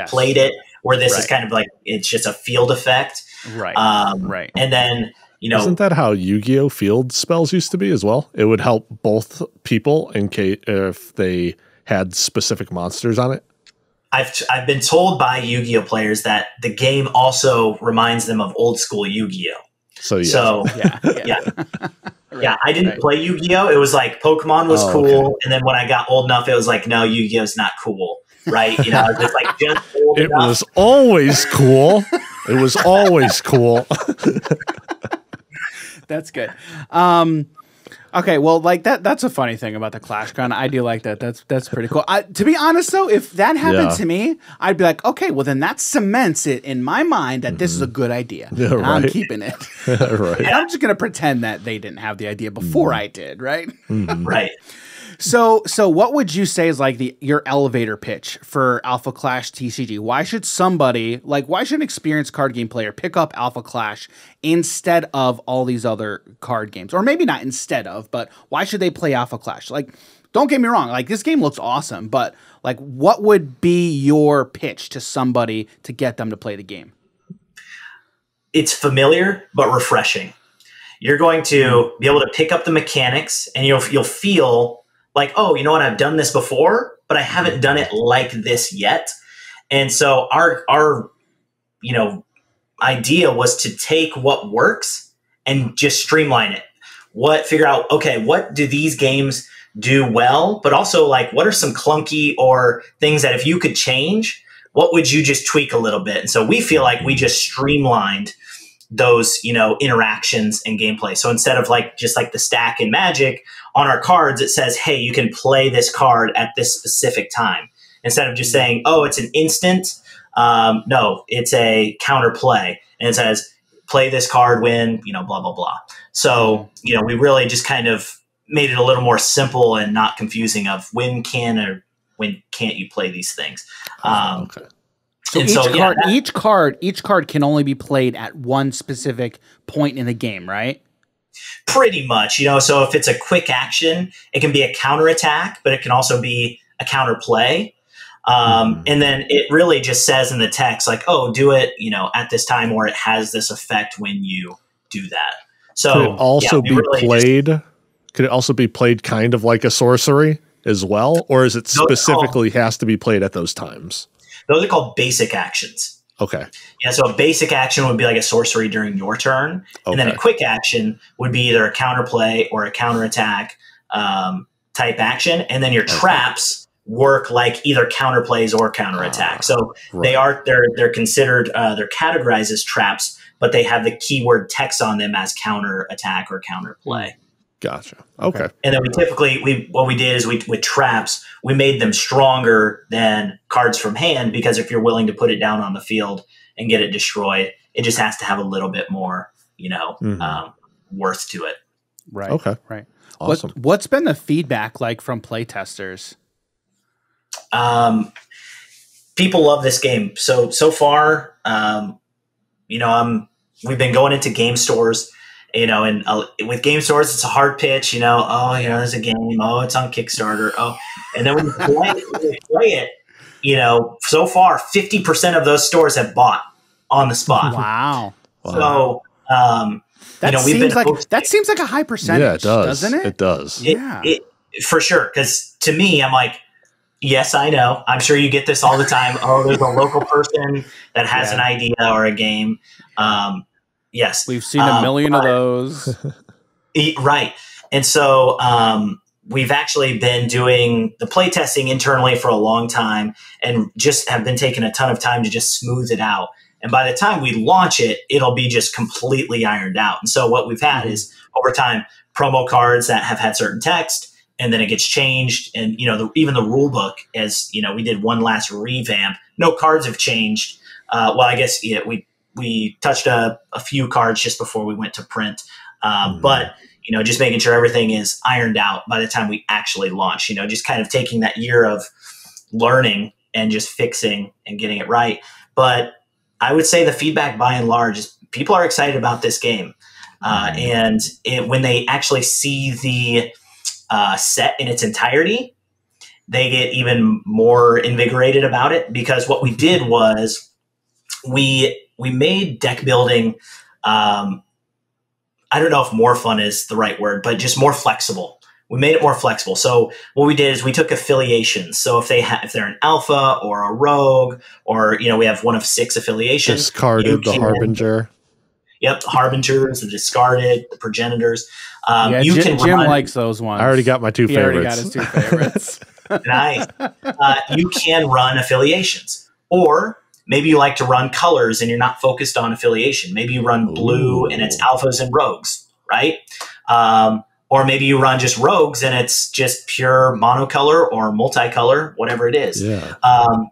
played it, where this is kind of like it's just a field effect, right? Right, and then. Isn't that how Yu-Gi-Oh! Field spells used to be as well? It would help both people in case if they had specific monsters on it. I've been told by Yu-Gi-Oh! Players that the game also reminds them of old school Yu-Gi-Oh! Yeah. I didn't play Yu-Gi-Oh! It was like Pokemon was cool, and then when I got old enough, it was like, no, Yu-Gi-Oh!'s not cool, right? It's like just old it enough. Was always cool. It was always cool. That's good. Okay, well, that's a funny thing about the Clash Ground. I do like that. That's pretty cool. To be honest, though, if that happened to me, I'd be like, okay, well, then that cements it in my mind that this is a good idea. Yeah, and I'm keeping it. Right. And I'm just going to pretend that they didn't have the idea before I did, right? Right. So what would you say is your elevator pitch for Alpha Clash TCG? Why should an experienced card game player pick up Alpha Clash instead of all these other card games? Or maybe not instead of, but why should they play Alpha Clash? Don't get me wrong, this game looks awesome, but what would be your pitch to somebody to get them to play the game? It's familiar but refreshing. You're going to be able to pick up the mechanics, and you'll feel like, oh, you know what? I've done this before, but I haven't done it like this yet. And so our idea was to take what works and just streamline it. Figure out, okay, what do these games do well, but also what are some clunky or things that if you could change, what would you just tweak a little bit? And so we feel like we just streamlined those, interactions and gameplay. So instead of just the stack in Magic on our cards, it says, hey, you can play this card at this specific time. Instead of just saying, oh, it's an instant. No, it's a counter play. And it says, play this card when, blah, blah, blah. So, we really just kind of made it a little more simple and not confusing of when can or when can't you play these things. Okay. So each card can only be played at one specific point in the game, right? Pretty much, so if it's a quick action, it can be a counterattack, but it can also be a counterplay. And then it really just says in the text, like, oh, do it, at this time, or it has this effect when you do that. So could it also be played? Could it also be played kind of like a sorcery as well? Or is it specifically has to be played at those times? Those are called basic actions. Okay. Yeah, so a basic action would be like a sorcery during your turn. Okay. And then a quick action would be either a counterplay or a counterattack type action. And then your traps work like either counterplays or counterattack. So they're considered, they're categorized as traps, but they have the keyword text on them as counterattack or counterplay. Gotcha. Okay. And then what we did is with traps, we made them stronger than cards from hand, because if you're willing to put it down on the field and get it destroyed, it just has to have a little bit more, worth to it. Right. Okay. Right. Awesome. What's been the feedback like from playtesters? People love this game. So far, we've been going into game stores. And with game stores, it's a hard pitch, there's a game. Oh, it's on Kickstarter. Oh, and then when you play it, so far, 50% of those stores have bought on the spot. Wow. So, that seems like a high percentage. Yeah, it does. Doesn't it? It does. It for sure. Because to me, I'm like, yes, I know. I'm sure you get this all the time. Oh, there's a local person that has an idea or a game. Yes. We've seen a million of those. Right. And so we've actually been doing the playtesting internally for a long time and just have been taking a ton of time to just smooth it out. And by the time we launch it, it'll be just completely ironed out. And so what we've had is over time promo cards that have had certain text, and then it gets changed. And, even the rule book, as we did one last revamp, no cards have changed. Well, I guess we touched a few cards just before we went to print. But, just making sure everything is ironed out by the time we actually launch, just kind of taking that year of learning and just fixing and getting it right. But I would say the feedback by and large is people are excited about this game. And when they actually see the set in its entirety, they get even more invigorated about it, because what we did was we made deck building, I don't know if more fun is the right word, but just more flexible. We made it more flexible. So what we did is we took affiliations. So if they're an alpha or a rogue, or we have one of 6 affiliations. Discarded the Harbinger. Yep, Harbingers, the Discarded, the Progenitors. Jim likes those ones. I already got my 2 favorites. He already got his 2 favorites. Nice. You can run affiliations, or maybe you like to run colors and you're not focused on affiliation. Maybe you run blue and it's alphas and rogues, right? Or maybe you run just rogues and it's just pure monocolor or multicolor, whatever it is. Yeah.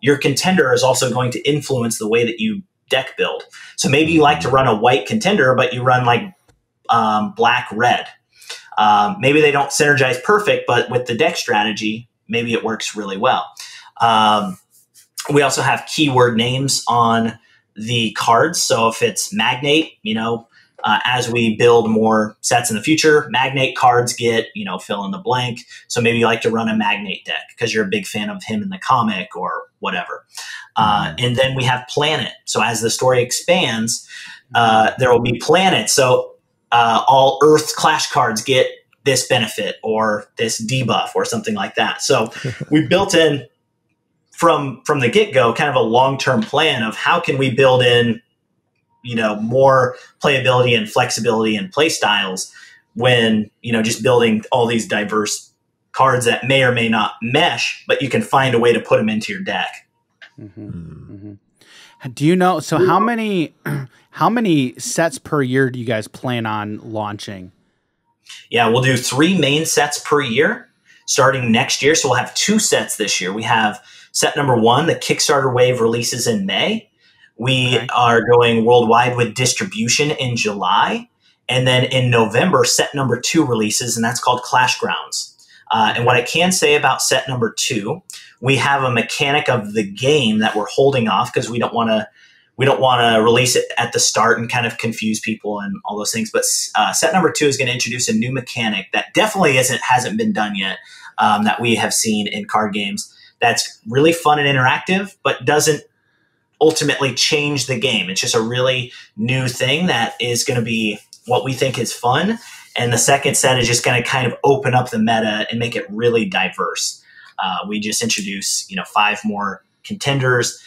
Your contender is also going to influence the way that you deck build. So maybe you like to run a white contender, but you run like black, red. Maybe they don't synergize perfect, but with the deck strategy, maybe it works really well. We also have keyword names on the cards. So if it's Magnate, as we build more sets in the future, Magnate cards get, fill in the blank. So maybe you like to run a Magnate deck because you're a big fan of him in the comic or whatever. And then we have Planet. So as the story expands, there will be planets. So all Earth Clash cards get this benefit or this debuff or something like that. So we built in from the get-go kind of a long-term plan of how can we build in more playability and flexibility and play styles when just building all these diverse cards that may or may not mesh, but you can find a way to put them into your deck. Do you know, so how many sets per year do you guys plan on launching? Yeah, we'll do 3 main sets per year starting next year. So we'll have 2 sets this year. We have set number 1, the Kickstarter wave releases in May. We are going worldwide with distribution in July. And then in November, set number 2 releases, and that's called Clash Grounds. And what I can say about set number 2, we have a mechanic of the game that we're holding off because we don't want to release it at the start and kind of confuse people and all those things. But set number 2 is going to introduce a new mechanic that definitely hasn't been done yet, that we have seen in card games. That's really fun and interactive, but doesn't ultimately change the game. It's just a really new thing that is going to be what we think is fun. And the second set is just going to kind of open up the meta and make it really diverse. We just introduce, 5 more contenders,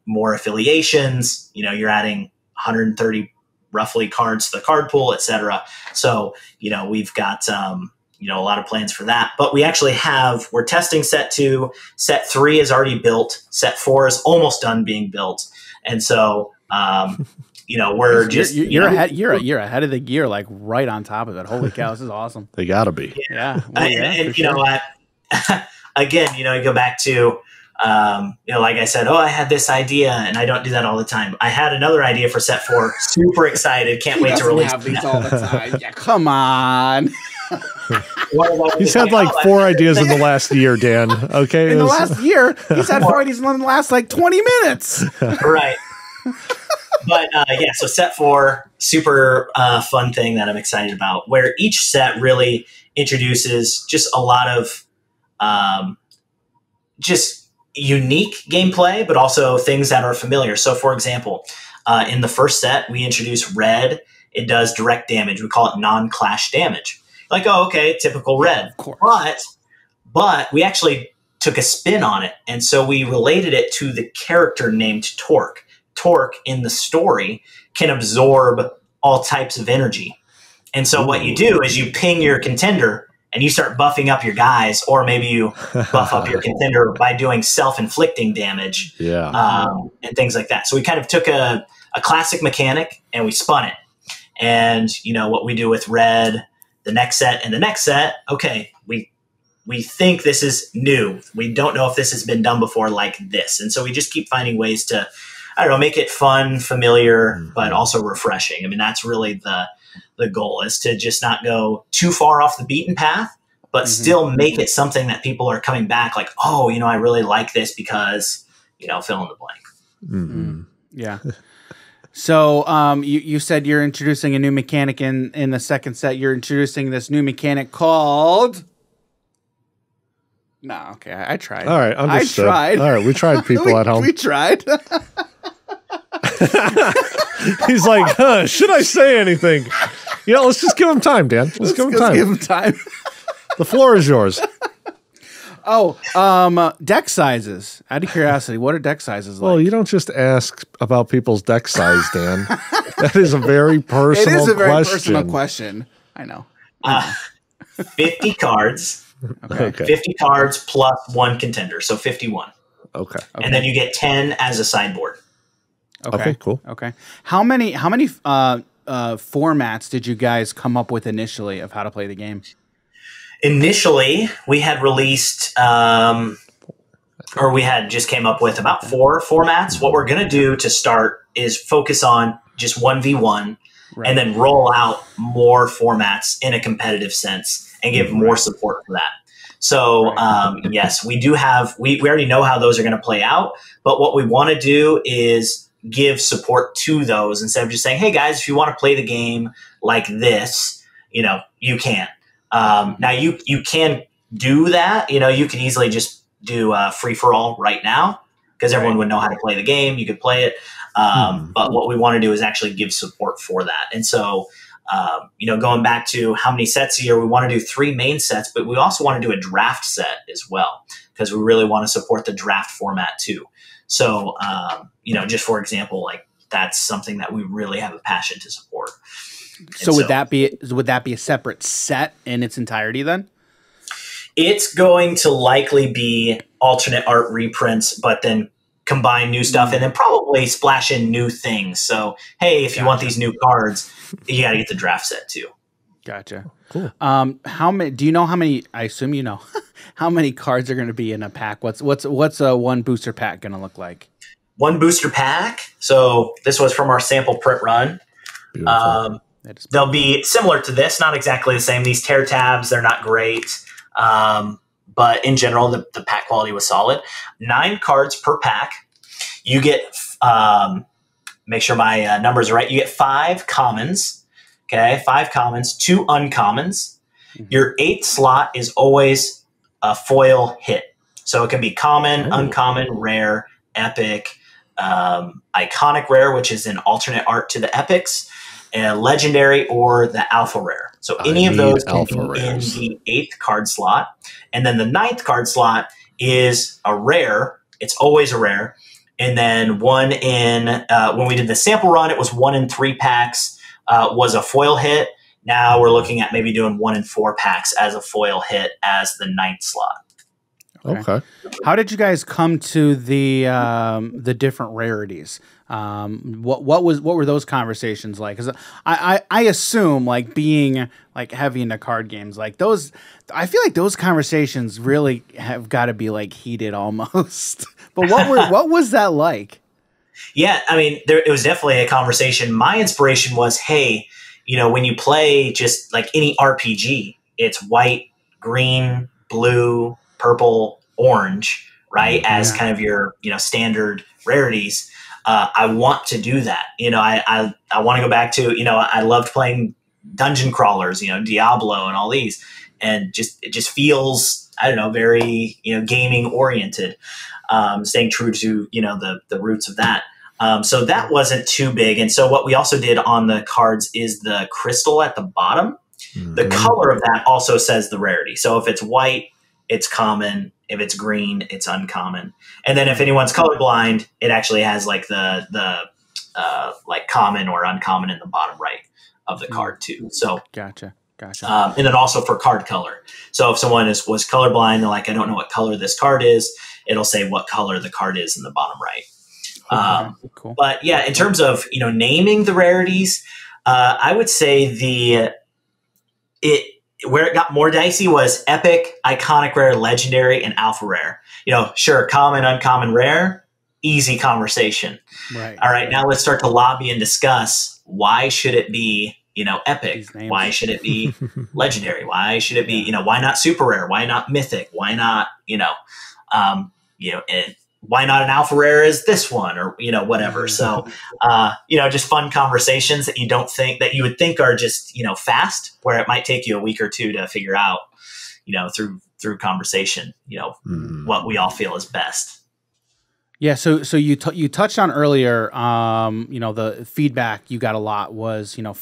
more affiliations. You're adding 130 roughly cards to the card pool, etc. So, we've got, a lot of plans for that. But we actually we're testing set 2. Set 3 is already built. Set 4 is almost done being built. And so, we're just you're ahead of the gear, like right on top of it. Holy cow, this is awesome. They gotta be. Yeah. Well, and you know what? Again, you go back to like I said, I had this idea, and I don't do that all the time. I had another idea for set 4. Super excited, can't wait to release these all the time. Yeah, come on. He's had like 4 ideas in the last year, Dan. Okay, in the last year, he's had 4 ideas in the last like 20 minutes. Right. But so set 4, super fun thing that I'm excited about, where each set really introduces just a lot of just unique gameplay, but also things that are familiar. So, for example, in the first set, we introduce red. It does direct damage. We call it non-clash damage. Like, okay, typical red. Of course. But we actually took a spin on it, and so we related it to the character named Torque. Torque in the story can absorb all types of energy. And so what you do is you ping your contender and you start buffing up your guys, or maybe you buff up your contender by doing self-inflicting damage, and things like that. So we kind of took a classic mechanic and we spun it. And, what we do with red, the next set and the next set, okay, we think this is new. We don't know if this has been done before like this. And so we just keep finding ways to, make it fun, familiar, but also refreshing. I mean, that's really the goal, is to just not go too far off the beaten path, but still make it something that people are coming back like, I really like this because, fill in the blank. Yeah. So you said you're introducing a new mechanic in the second set. You're introducing this new mechanic called... No, okay, I tried. All right, understood. I tried. All right, we tried, people at home. We tried. He's like, should I say anything? Let's just give him time, Dan. Let's give him time. The floor is yours. Deck sizes. Out of curiosity, what are deck sizes like? Well, you don't just ask about people's deck size, Dan. That is a very personal question. It is a very personal question. I know. 50 cards. Okay. 50 cards plus 1 contender, so 51. Okay. And then you get 10 as a sideboard. Okay, cool. Okay. How many formats did you guys come up with initially of how to play the game? Initially, we had released, we had just came up with about 4 formats. What we're going to do to start is focus on just 1v1, and then roll out more formats in a competitive sense and give more support for that. So, yes, we do have, we already know how those are going to play out, but what we want to do is give support to those instead of just saying, hey guys, if you want to play the game like this, you can. Now you can do that. You can easily just do free for all right now because everyone would know how to play the game. You could play it. But what we want to do is actually give support for that. And so, going back to how many sets a year, we want to do 3 main sets, but we also want to do a draft set as well, because we really want to support the draft format too. So, just for example, like that's something that we really have a passion to support. So would that be a separate set in its entirety then? It's going to likely be alternate art reprints, but then combine new stuff and then probably splash in new things. So, hey, if you want these new cards, you got to get the draft set too. Gotcha. Cool. How many? Do you know how many? I assume you know how many cards are going to be in a pack. What's a one booster pack going to look like? One booster pack. So this was from our sample print run. they'll be similar to this, not exactly the same. These tear tabs, they're not great. But in general, the pack quality was solid. 9 cards per pack. You get, make sure my numbers are right. You get 5 commons. Okay, 5 commons, 2 uncommons. Your 8th slot is always a foil hit. So it can be common, uncommon, rare, epic, iconic rare, which is an alternate art to the epics, and legendary, or the alpha rare. So any of those can be in the 8th card slot. And then the 9th card slot is a rare. It's always a rare. And then one in, when we did the sample run, it was 1 in 3 packs was a foil hit. Now we're looking at maybe doing 1 in 4 packs as a foil hit as the 9th slot. Okay. How did you guys come to the different rarities? What were those conversations like? Because I assume, like, being like heavy into card games, like those, I feel like those conversations really have got to be like heated almost. But what was that like? Yeah, I mean, it was definitely a conversation. My inspiration was, hey, you know, when you play just like any RPG, it's white, green, blue, purple, orange, right? As kind of your, you know, standard rarities. I want to do that. You know, I want to go back to, you know, I loved playing dungeon crawlers, you know, Diablo and all these, and it just feels, I don't know, very, you know, gaming oriented, staying true to, you know, the roots of that. So that wasn't too big. And so what we also did on the cards is the crystal at the bottom. The color of that also says the rarity. So if it's white, it's common. If it's green, it's uncommon. And then if anyone's colorblind, it actually has like the like common or uncommon in the bottom right of the card too. So Gotcha. And then also for card color. So if someone was colorblind, they're like, I don't know what color this card is, it'll say what color the card is in the bottom right. Cool. But yeah, in terms of, you know, naming the rarities, I would say where it got more dicey was epic, iconic rare, legendary, and alpha rare. You know, sure, common, uncommon, rare, easy conversation. Right. All right, now let's start to lobby and discuss, why should it be, you know, epic? Why should it be legendary? Why should it be, you know, why not super rare? Why not mythic? Why not, you know, why not an alpha rare as this one, or, you know, whatever. So, you know, just fun conversations that you would think are just, you know, fast, where it might take you a week or two to figure out, you know, through conversation, you know, what we all feel is best. Yeah, so you touched on earlier, you know, the feedback you got a lot was, you know,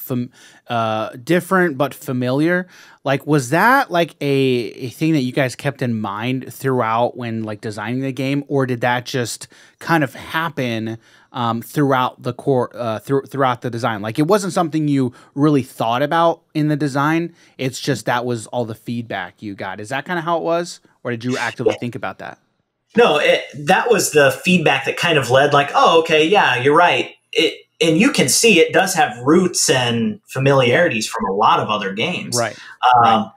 different but familiar. Like, was that like a thing that you guys kept in mind throughout when like designing the game, or did that just kind of happen throughout the throughout the design? Like, it wasn't something you really thought about in the design. It's just that was all the feedback you got. Is that kind of how it was, or did you actively think about that? No, that was the feedback that kind of led like, oh, okay, yeah, you're right. And you can see it does have roots and familiarities from a lot of other games. Right.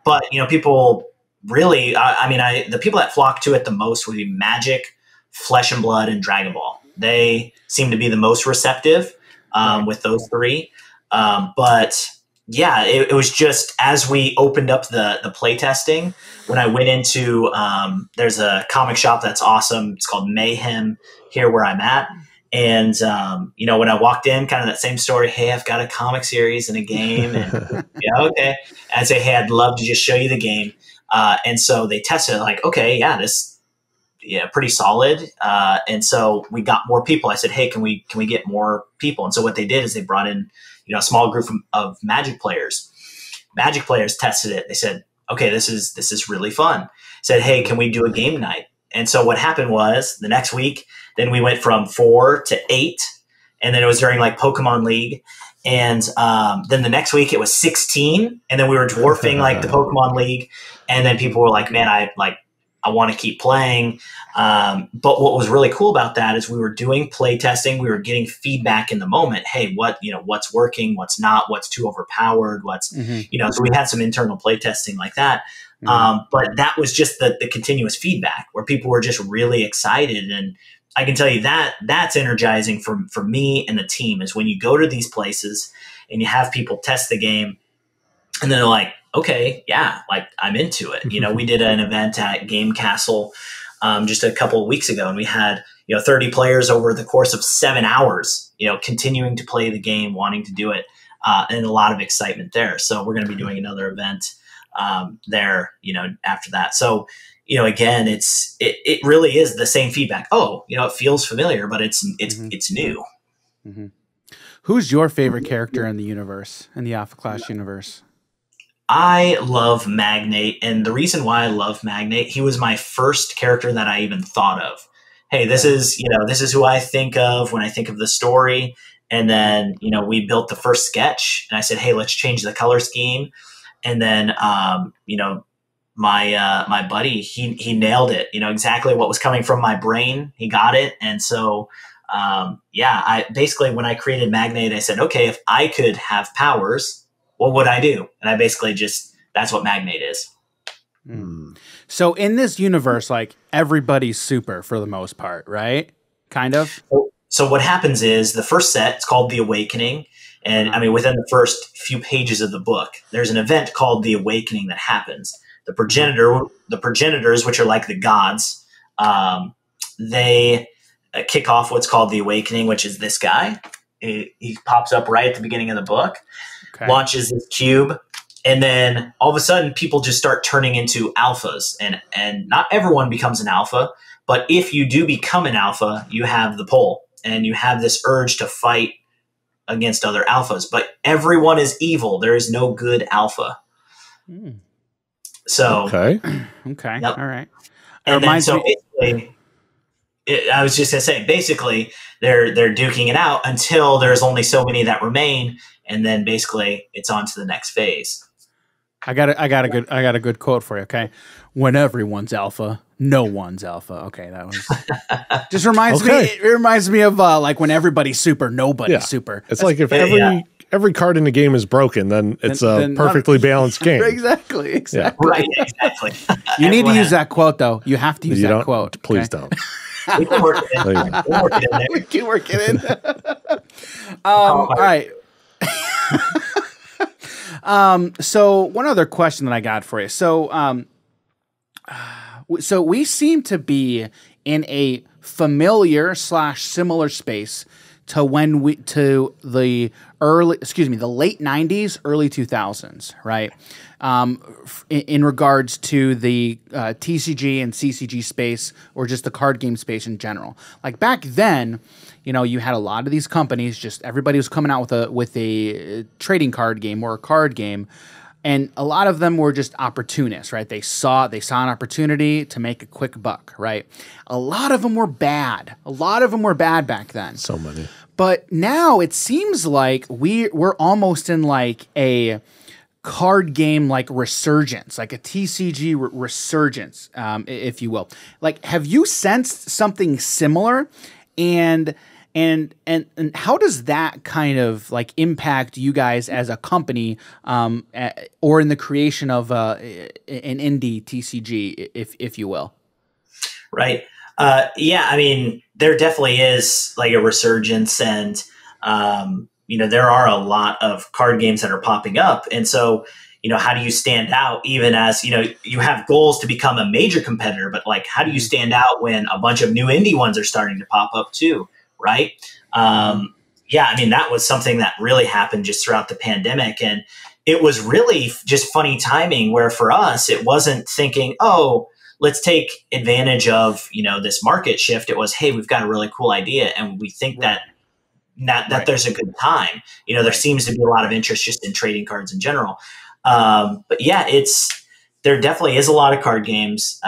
But, you know, people really, the people that flock to it the most would be Magic, Flesh and Blood, and Dragon Ball. They seem to be the most receptive with those 3. But yeah, it was just as we opened up the play testing, when I went into, there's a comic shop that's awesome. It's called Mayhem here where I'm at. And, you know, when I walked in, kind of that same story, hey, I've got a comic series and a game. And yeah, okay. I'd say, hey, I'd love to just show you the game. And so they tested it like, okay, yeah, pretty solid. And so we got more people. I said, hey, can we get more people? And so what they did is they brought in, you know, a small group of Magic players. Magic players tested it. They said, okay, this is really fun. Said, hey, can we do a game night? And so what happened was the next week, then we went from 4 to 8, and then it was during like Pokemon League. And then the next week it was 16, and then we were dwarfing like the Pokemon League. And then people were like, man, I want to keep playing. But what was really cool about that is we were doing play testing. We were getting feedback in the moment. Hey, what's working, what's not, what's too overpowered, you know, so we had some internal play testing like that. But that was just the continuous feedback where people were just really excited. And I can tell you that that's energizing for me and the team, is when you go to these places and you have people test the game, and then they're like, okay, yeah, like I'm into it. We did an event at Game Castle just a couple of weeks ago, and we had 30 players over the course of 7 hours, continuing to play the game, wanting to do it, and a lot of excitement there. So we're going to be doing another event there, after that. So, again, it really is the same feedback. Oh, it feels familiar, but it's new. Mm-hmm. Who's your favorite character in the universe, in the Alpha Class universe? I love Magnate, and the reason why I love Magnate, he was my first character that I even thought of. Hey, this is who I think of when I think of the story. And then, we built the first sketch, and I said, hey, let's change the color scheme. And then, my buddy, he nailed it. Exactly what was coming from my brain. He got it. And so, I basically, when I created Magnate, I said, okay, if I could have powers, what would I do? And I basically that's what Magnate is. Mm. So in this universe, like, everybody's super for the most part, right? Kind of. So what happens is the first set, it's called The Awakening. And I mean, within the first few pages of the book, there's an event called The Awakening that happens. The progenitors, which are like the gods, they kick off what's called The Awakening, which is this guy. He pops up right at the beginning of the book. Okay. Launches this cube, and then all of a sudden people just start turning into alphas, and not everyone becomes an alpha, but if you do become an alpha, you have the pull, and you have this urge to fight against other alphas, but everyone is evil. There is no good alpha. So okay, yep. All right. And then so basically, I was just gonna say, basically they're duking it out until there's only so many that remain. And then basically it's on to the next phase. I got a good quote for you. Okay. When everyone's alpha, no one's alpha. Okay. That was just reminds me. It reminds me of like when everybody's super, nobody's super. It's like if every card in the game is broken, then it's a perfectly balanced game. Exactly. Yeah. Right. Exactly. You need to use that quote though. You have to use that quote. Please don't. We can work it in. We'll work it in there. We can work it in. All right. So one other question that I got for you. So we seem to be in a familiar / similar space to the late 90s, early 2000s, right? In regards to the TCG and CCG space, or just the card game space in general. Like back then, you had a lot of these companies, just everybody was coming out with a trading card game or a card game, and a lot of them were just opportunists, right? They saw an opportunity to make a quick buck, right? A lot of them were bad. A lot of them were bad back then. So many. But now it seems like we're almost in like a card game like resurgence, like a TCG resurgence, if you will. Like, have you sensed something similar? And how does that kind of like impact you guys as a company, or in the creation of an indie TCG, if you will? Right. Yeah. I mean, there definitely is like a resurgence, and there are a lot of card games that are popping up, and so how do you stand out? Even as you have goals to become a major competitor, but like, how do you stand out when a bunch of new indie ones are starting to pop up too? Right. Yeah. I mean, that was something that really happened just throughout the pandemic. And it was really just funny timing, where for us, it wasn't thinking, oh, let's take advantage of, this market shift. It was, hey, we've got a really cool idea, and we think that there's a good time. There seems to be a lot of interest just in trading cards in general. But yeah, there definitely is a lot of card games.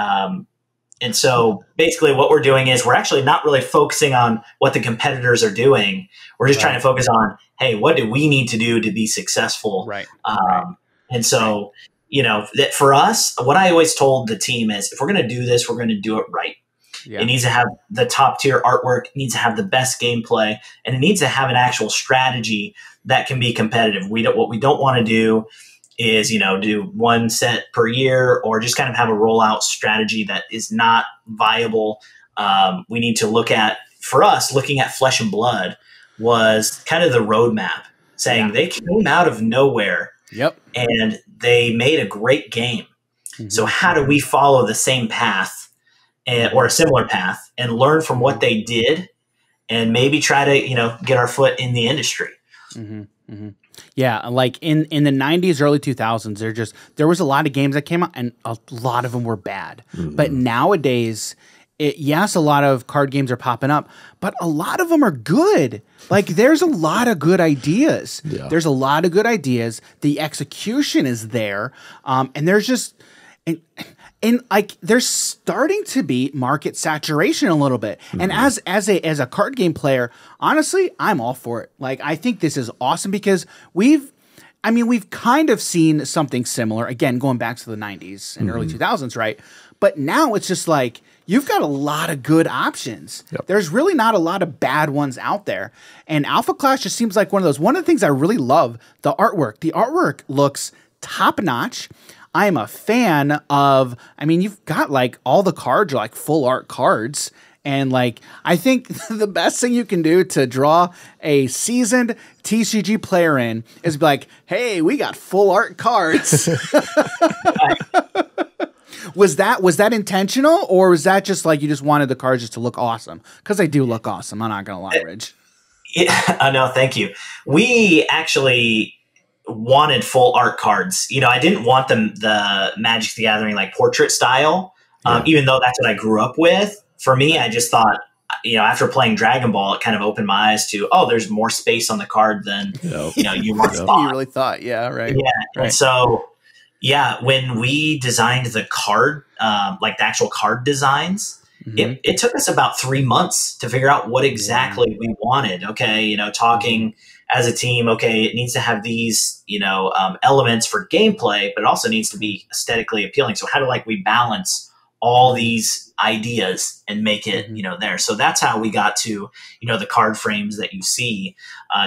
And so basically what we're doing is we're actually not really focusing on what the competitors are doing. We're just trying to focus on, hey, what do we need to do to be successful? Right. And so, that for us, what I always told the team is, if we're going to do this, we're going to do it right. Yeah. It needs to have the top tier artwork. It needs to have the best gameplay, and it needs to have an actual strategy that can be competitive. What we don't want to do is, do one set per year, or just kind of have a rollout strategy that is not viable. We need to look at, for us, looking at Flesh and Blood was kind of the roadmap. saying they came out of nowhere. Yep. And they made a great game. So how do we follow the same path or a similar path and learn from what they did and maybe try to, get our foot in the industry? Yeah, like in the 90s, early 2000s, there was a lot of games that came out, and a lot of them were bad. But nowadays, yes, a lot of card games are popping up, but a lot of them are good. Like, there's a lot of good ideas. Yeah. There's a lot of good ideas. The execution is there, and there's just and like there's starting to be market saturation a little bit. And as a card game player, honestly, I'm all for it. Like, I think this is awesome because we've kind of seen something similar, again, going back to the 90s and early 2000s, right? But now it's just like, you've got a lot of good options. Yep. There's really not a lot of bad ones out there. And Alpha Clash just seems like one of those. One of the things I really love, the artwork. The artwork looks top-notch. I am a fan of, you've got like all the cards are like full art cards. And like, I think the best thing you can do to draw a seasoned TCG player in is be like, hey, we got full art cards. Was that intentional, or was that just like you just wanted the cards just to look awesome? Because they do look awesome. I'm not going to lie, Ridge. Yeah, no, thank you. We actually wanted full art cards. I didn't want the Magic the Gathering like portrait style, even though that's what I grew up with. For me, I just thought, after playing Dragon Ball, it kind of opened my eyes to, there's more space on the card than you once thought. You really thought, yeah, right. Yeah, right. And so, when we designed the card, like the actual card designs, it took us about 3 months to figure out what exactly we wanted. Okay, talking as a team. Okay, it needs to have these, elements for gameplay, but it also needs to be aesthetically appealing. So how do we balance all these ideas and make it, there. So that's how we got to, the card frames that you see.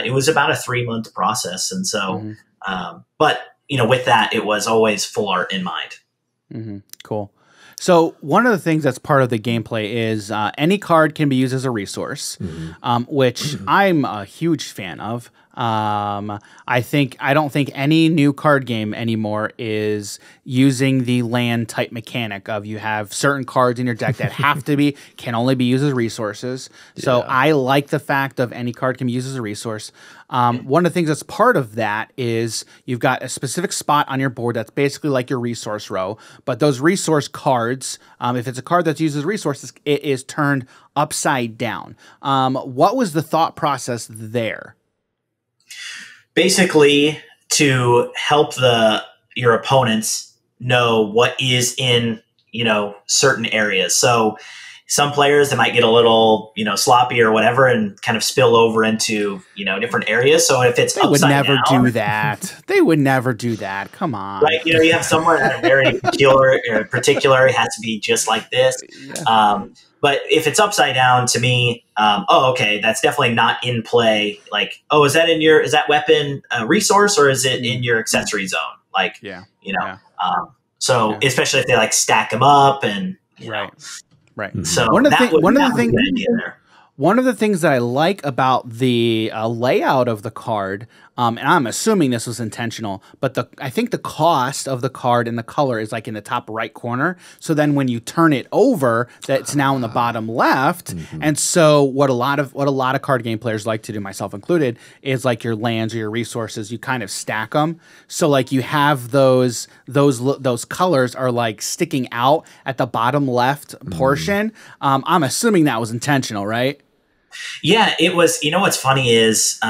It was about a 3-month process. And so, but, with that, it was always full art in mind. Cool. So one of the things that's part of the gameplay is any card can be used as a resource, which I'm a huge fan of. I don't think any new card game anymore is using the land type mechanic of you have certain cards in your deck that can only be used as resources. So I like the fact of any card can be used as a resource. One of the things that's part of that is you've got a specific spot on your board that's basically like your resource row, but those resource cards, if it's a card that's used as resources, it is turned upside down. What was the thought process there? Basically, to help your opponents know what is in, certain areas. So some players, they might get a little, sloppy or whatever and kind of spill over into, different areas. So if it's upside down, They would never do that. They would never do that. Come on. Right. You have someone that very particular, it has to be just like this. Yeah. But if it's upside down, to me, okay, that's definitely not in play. Like, is that weapon a resource, or is it in your accessory zone? Like, especially if they stack them up and, Right. So one of the things that I like about the layout of the card, and I'm assuming this was intentional, but I think the cost of the card and the color is in the top right corner. So then when you turn it over, that's now in the bottom left. And so what a lot of card game players like to do, myself included, is your lands or your resources, you kind of stack them. So you have those colors are sticking out at the bottom left portion. I'm assuming that was intentional, right? Yeah, it was. What's funny is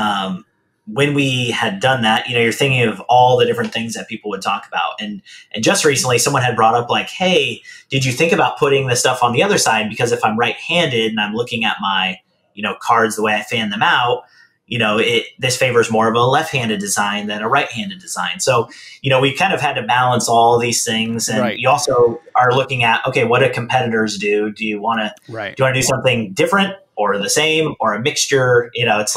when we had done that, you're thinking of all the different things that people would talk about. And just recently, someone had brought up hey, did you think about putting the stuff on the other side? Because if I'm right-handed and I'm looking at my, cards the way I fan them out, this favors more of a left-handed design than a right-handed design. So, we kind of had to balance all these things. And you also are looking at, okay, what do competitors do? Do you want to do something different or the same or a mixture? It's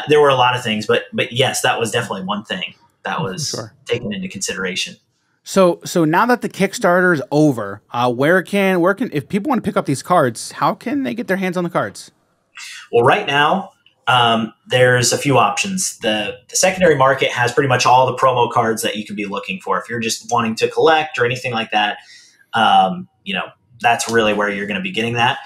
there were a lot of things, but yes, that was definitely one thing that was taken into consideration. So now that the Kickstarter is over, where can if people want to pick up these cards, how can they get their hands on the cards? Well, right now, there's a few options. The secondary market has pretty much all the promo cards that you could be looking for. If you're just wanting to collect or anything like that, that's really where you're going to be getting that.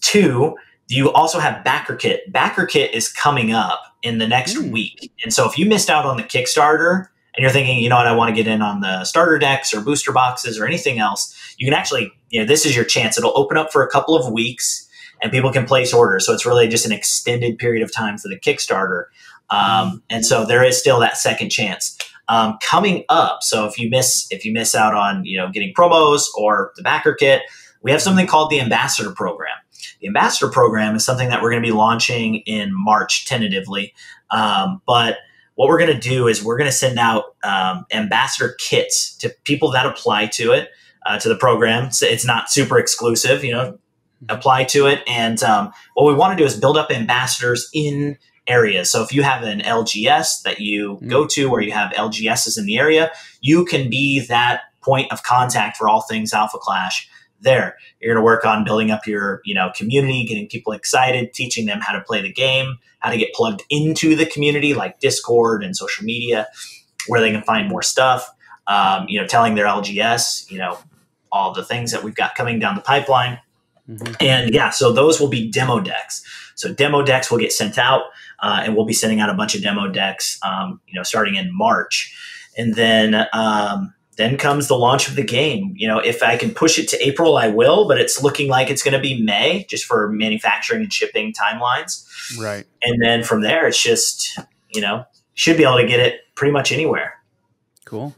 Two, you also have Backer Kit. Backer Kit is coming up in the next week. And so if you missed out on the Kickstarter and you're thinking, you know what, I want to get in on the starter decks or booster boxes or anything else, you can actually, this is your chance. It'll open up for a couple of weeks and people can place orders. So it's really just an extended period of time for the Kickstarter. And so there is still that second chance coming up. So if you miss out on, getting promos or the Backer Kit, we have something called the Ambassador Program. The Ambassador Program is something that we're going to be launching in March tentatively. But what we're going to do is we're going to send out ambassador kits to people that apply to it, to the program. So it's not super exclusive, apply to it. And what we want to do is build up ambassadors in areas. So if you have an LGS that you go to or you have LGSs in the area, you can be that point of contact for all things Alpha Clash there. You're going to work on building up your, community, getting people excited, teaching them how to play the game, how to get plugged into the community like Discord and social media where they can find more stuff, telling their LGS, all the things that we've got coming down the pipeline. And so those will be demo decks. So demo decks will get sent out and we'll be sending out a bunch of demo decks, starting in March. And then comes the launch of the game. If I can push it to April, I will, but it's looking like it's going to be May just for manufacturing and shipping timelines. Right. And then from there, it's just, should be able to get it pretty much anywhere. Cool.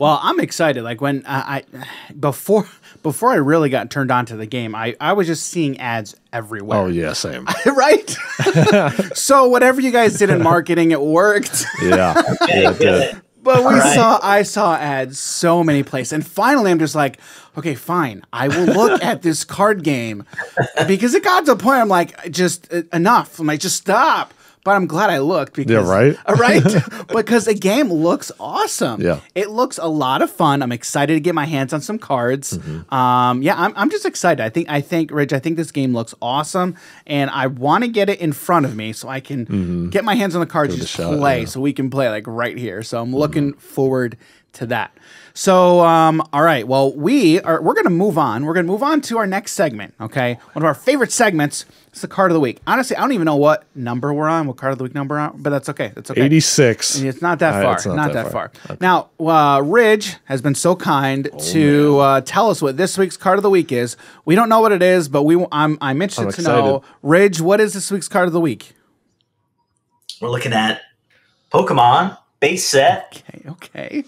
Well, I'm excited. Like when before I really got turned on to the game, I was just seeing ads everywhere. Oh yeah, same. Right? So whatever you guys did in marketing, it worked. Yeah. It did. But I saw ads so many places. And finally, I'm just like, okay, fine. I will look at this card game because it got to the point I'm like, just enough. I'm like, just stop. But I'm glad I looked because right? Because the game looks awesome. Yeah. It looks a lot of fun. I'm excited to get my hands on some cards. I'm just excited. I think Rich, this game looks awesome and I want to get it in front of me so I can get my hands on the cards and just play so we can play like right here. So I'm looking forward to that. So, all right. Well, we're going to move on. We're going to move on to our next segment. Okay. One of our favorite segments is the card of the week. Honestly, I don't even know what number we're on, what card of the week number we're on, but that's okay. That's okay. 86. And it's not that far. It's not that far. Okay. Now, Ridge has been so kind to tell us what this week's card of the week is. We don't know what it is, but I'm interested to know. Ridge, what is this week's card of the week? We're looking at Pokemon base set. Okay.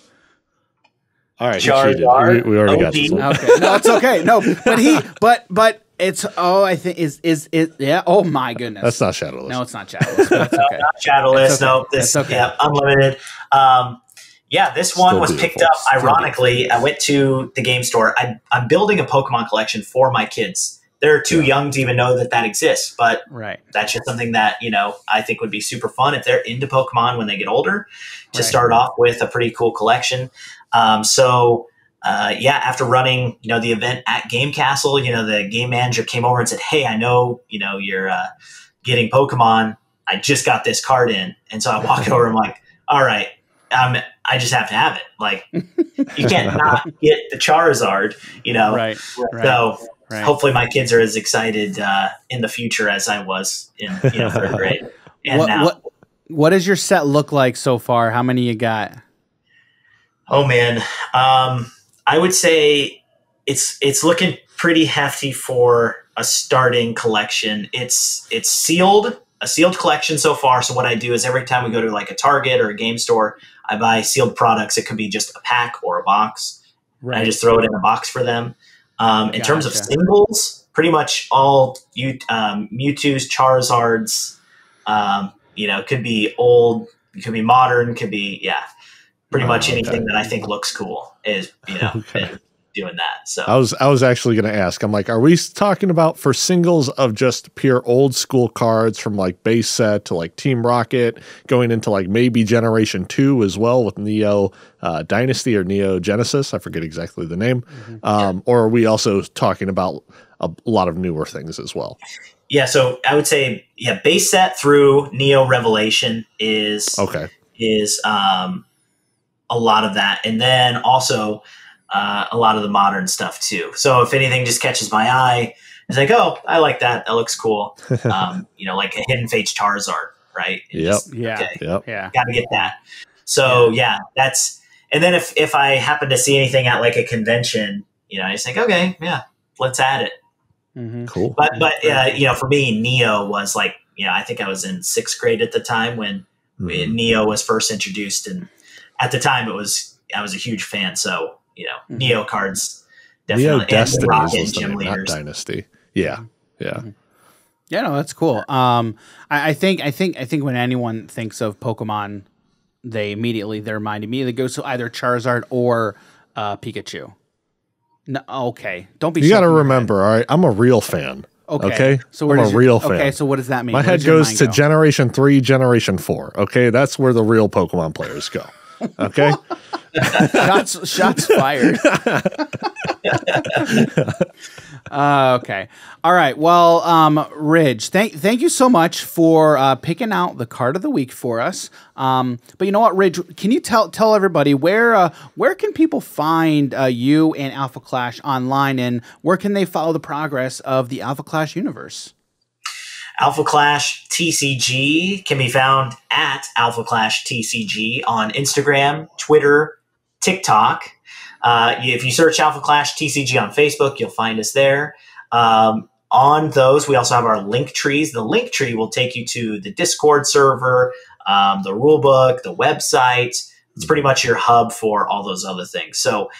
All right, Charizard, we already got this one. Okay, no, it's okay. No, but it's I think is yeah. Oh my goodness, that's not Shadowless. No, it's not Shadowless. But that's okay. No, not Shadowless. Okay. No, this unlimited. This one was picked up. Ironically, I went to the game store. I'm building a Pokemon collection for my kids. They're too young to even know that exists, but that's just something that I think would be super fun if they're into Pokemon when they get older. To start off with a pretty cool collection. After running, the event at Game Castle, the game manager came over and said, "Hey, I know, you're getting Pokemon. I just got this card in." And so I walk over and I'm like, "All right, I just have to have it. Like, you can't not get the Charizard, So hopefully my kids are as excited in the future as I was in third grade. And what does your set look like so far? How many you got? Oh man, I would say it's looking pretty hefty for a starting collection. It's sealed, a sealed collection so far. So what I do is every time we go to like a Target or a game store, I buy sealed products. It could be just a pack or a box. Right. I just throw it in a box for them. In terms of singles, pretty much all Mewtwo's, Charizards. It could be old, it could be modern, could be pretty much anything that I think looks cool is been doing that. So I was actually going to ask. I'm like, are we talking about for singles of just pure old school cards from like base set to like Team Rocket, going into like maybe Generation 2 as well with Neo Dynasty or Neo Genesis? I forget exactly the name. Or are we also talking about a lot of newer things as well? Yeah, so I would say base set through Neo Revelation is a lot of that, and then also a lot of the modern stuff too. So if anything just catches my eye, it's like, oh, I like that. That looks cool. Like a Hidden Fates Charizard, right? Got to get that. So that's. And then if I happen to see anything at like a convention, I just think, okay, yeah, let's add it. Mm-hmm. Cool. But for me, Neo was like, I think I was in 6th grade at the time when Neo was first introduced, and at the time I was a huge fan. So Neo cards definitely. Neo Destiny was the name, not Dynasty. Yeah. Yeah, no, that's cool. I think when anyone thinks of Pokemon, their mind immediately goes to either Charizard or Pikachu. No, okay, don't be. You got to remember, all right, I'm a real fan. Okay, so I'm a real fan. Okay, so what does that mean? My head goes to Generation 3, Generation 4. Okay, that's where the real Pokemon players go. Okay. shots fired. Okay. All right. Well, Ridge, thank you so much for picking out the card of the week for us. But you know what, Ridge, can you tell everybody where can people find you and Alpha Clash online, and where can they follow the progress of the Alpha Clash universe? Alpha Clash TCG can be found at Alpha Clash TCG on Instagram, Twitter, TikTok. If you search Alpha Clash TCG on Facebook, you'll find us there. On those, we also have our link trees. The link tree will take you to the Discord server, the rulebook, the website. It's pretty much your hub for all those other things. So,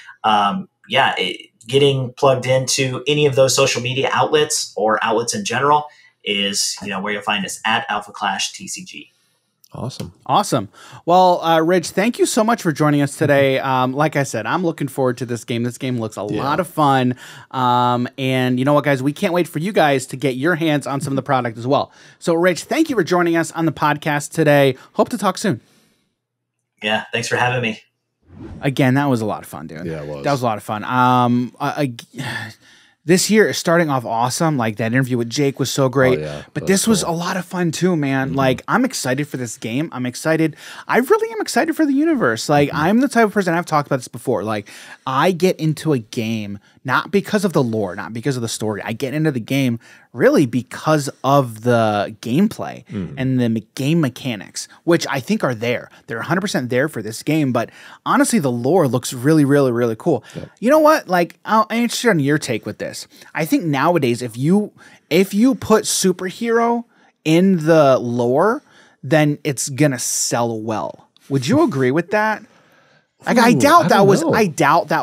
getting plugged into any of those social media outlets or outlets in general is where you'll find us at Alpha Clash TCG. Awesome. Well, Ridge, thank you so much for joining us today. Like I said, I'm looking forward to this game. This game looks a lot of fun. And you know what, guys? We can't wait for you guys to get your hands on some of the product as well. So, Ridge, thank you for joining us on the podcast today. Hope to talk soon. Yeah, thanks for having me. Again, that was a lot of fun, dude. Yeah, it was. That was a lot of fun. This year is starting off awesome. Like, that interview with Jake was so great. But this was a lot of fun too, man. Like, I'm excited for this game. I'm excited. I really am excited for the universe. Like, I'm the type of person, I've talked about this before. Like, I get into a game not because of the lore, not because of the story. I get into the game really because of the gameplay and the game mechanics, which I think are there. They're 100% there for this game. But honestly, the lore looks really, really, really cool. Yeah. You know what? Like, I'm interested in your take with this. I think nowadays, if you put superhero in the lore, then it's gonna sell well. Would you agree with that? Like, I doubt that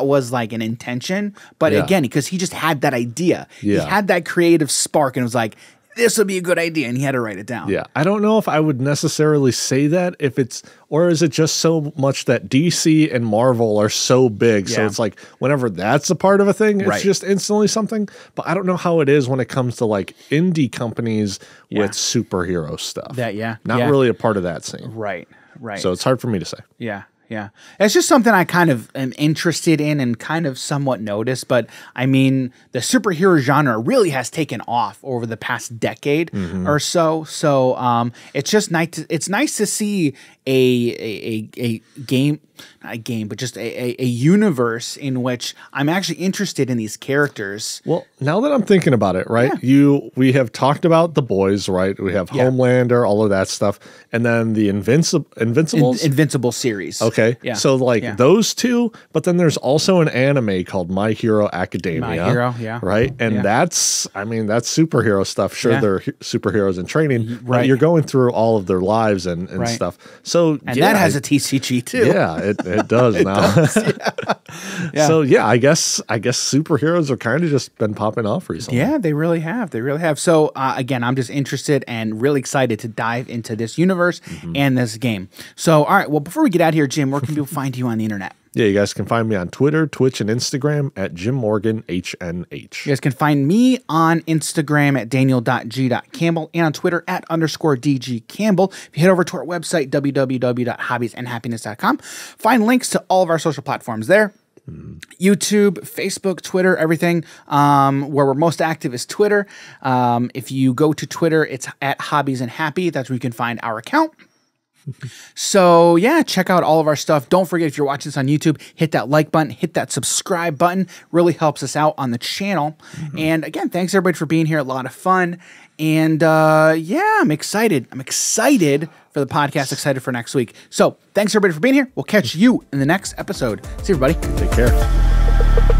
was like an intention, but again, because he just had that idea, he had that creative spark, and it was like, this would be a good idea, and he had to write it down. Yeah, I don't know if I would necessarily say that, or is it just so much that DC and Marvel are so big, so it's like whenever that's a part of a thing, it's just instantly something. But I don't know how it is when it comes to like indie companies with superhero stuff. Not really a part of that scene. Right. So it's hard for me to say. Yeah. It's just something I kind of am interested in and kind of somewhat noticed. But I mean, the superhero genre really has taken off over the past decade or so. So it's just nice. It's nice to see a game, not a game, but just a universe in which I'm actually interested in these characters. Well, now that I'm thinking about it, right? We have talked about the boys, right? We have Homelander, all of that stuff, and then the Invincible series. Okay, so like those two, but then there's also an anime called My Hero Academia. Right, and that's superhero stuff. Sure, they're superheroes in training, but you're going through all of their lives and stuff. So that has a TCG too. Yeah, it does now. So I guess superheroes are kind of just been popping off recently. Yeah, they really have. So again, I'm just interested and really excited to dive into this universe and this game. So all right, well, before we get out of here, Jim, where can people find you on the internet? Yeah, you guys can find me on Twitter, Twitch, and Instagram at Jim Morgan HNH. You guys can find me on Instagram at daniel.g.campbell and on Twitter at _DGCampbell. If you head over to our website, www.hobbiesandhappiness.com, find links to all of our social platforms there. YouTube, Facebook, Twitter, everything. Where we're most active is Twitter. If you go to Twitter, it's at Hobbies and Happy. That's where you can find our account. So yeah, check out all of our stuff. Don't forget, if you're watching this on YouTube, hit that like button, hit that subscribe button. Really helps us out on the channel. And again, thanks everybody for being here. A lot of fun. And yeah, I'm excited. I'm excited for the podcast, excited for next week. So thanks everybody for being here. We'll catch you in the next episode. See you, everybody. Take care.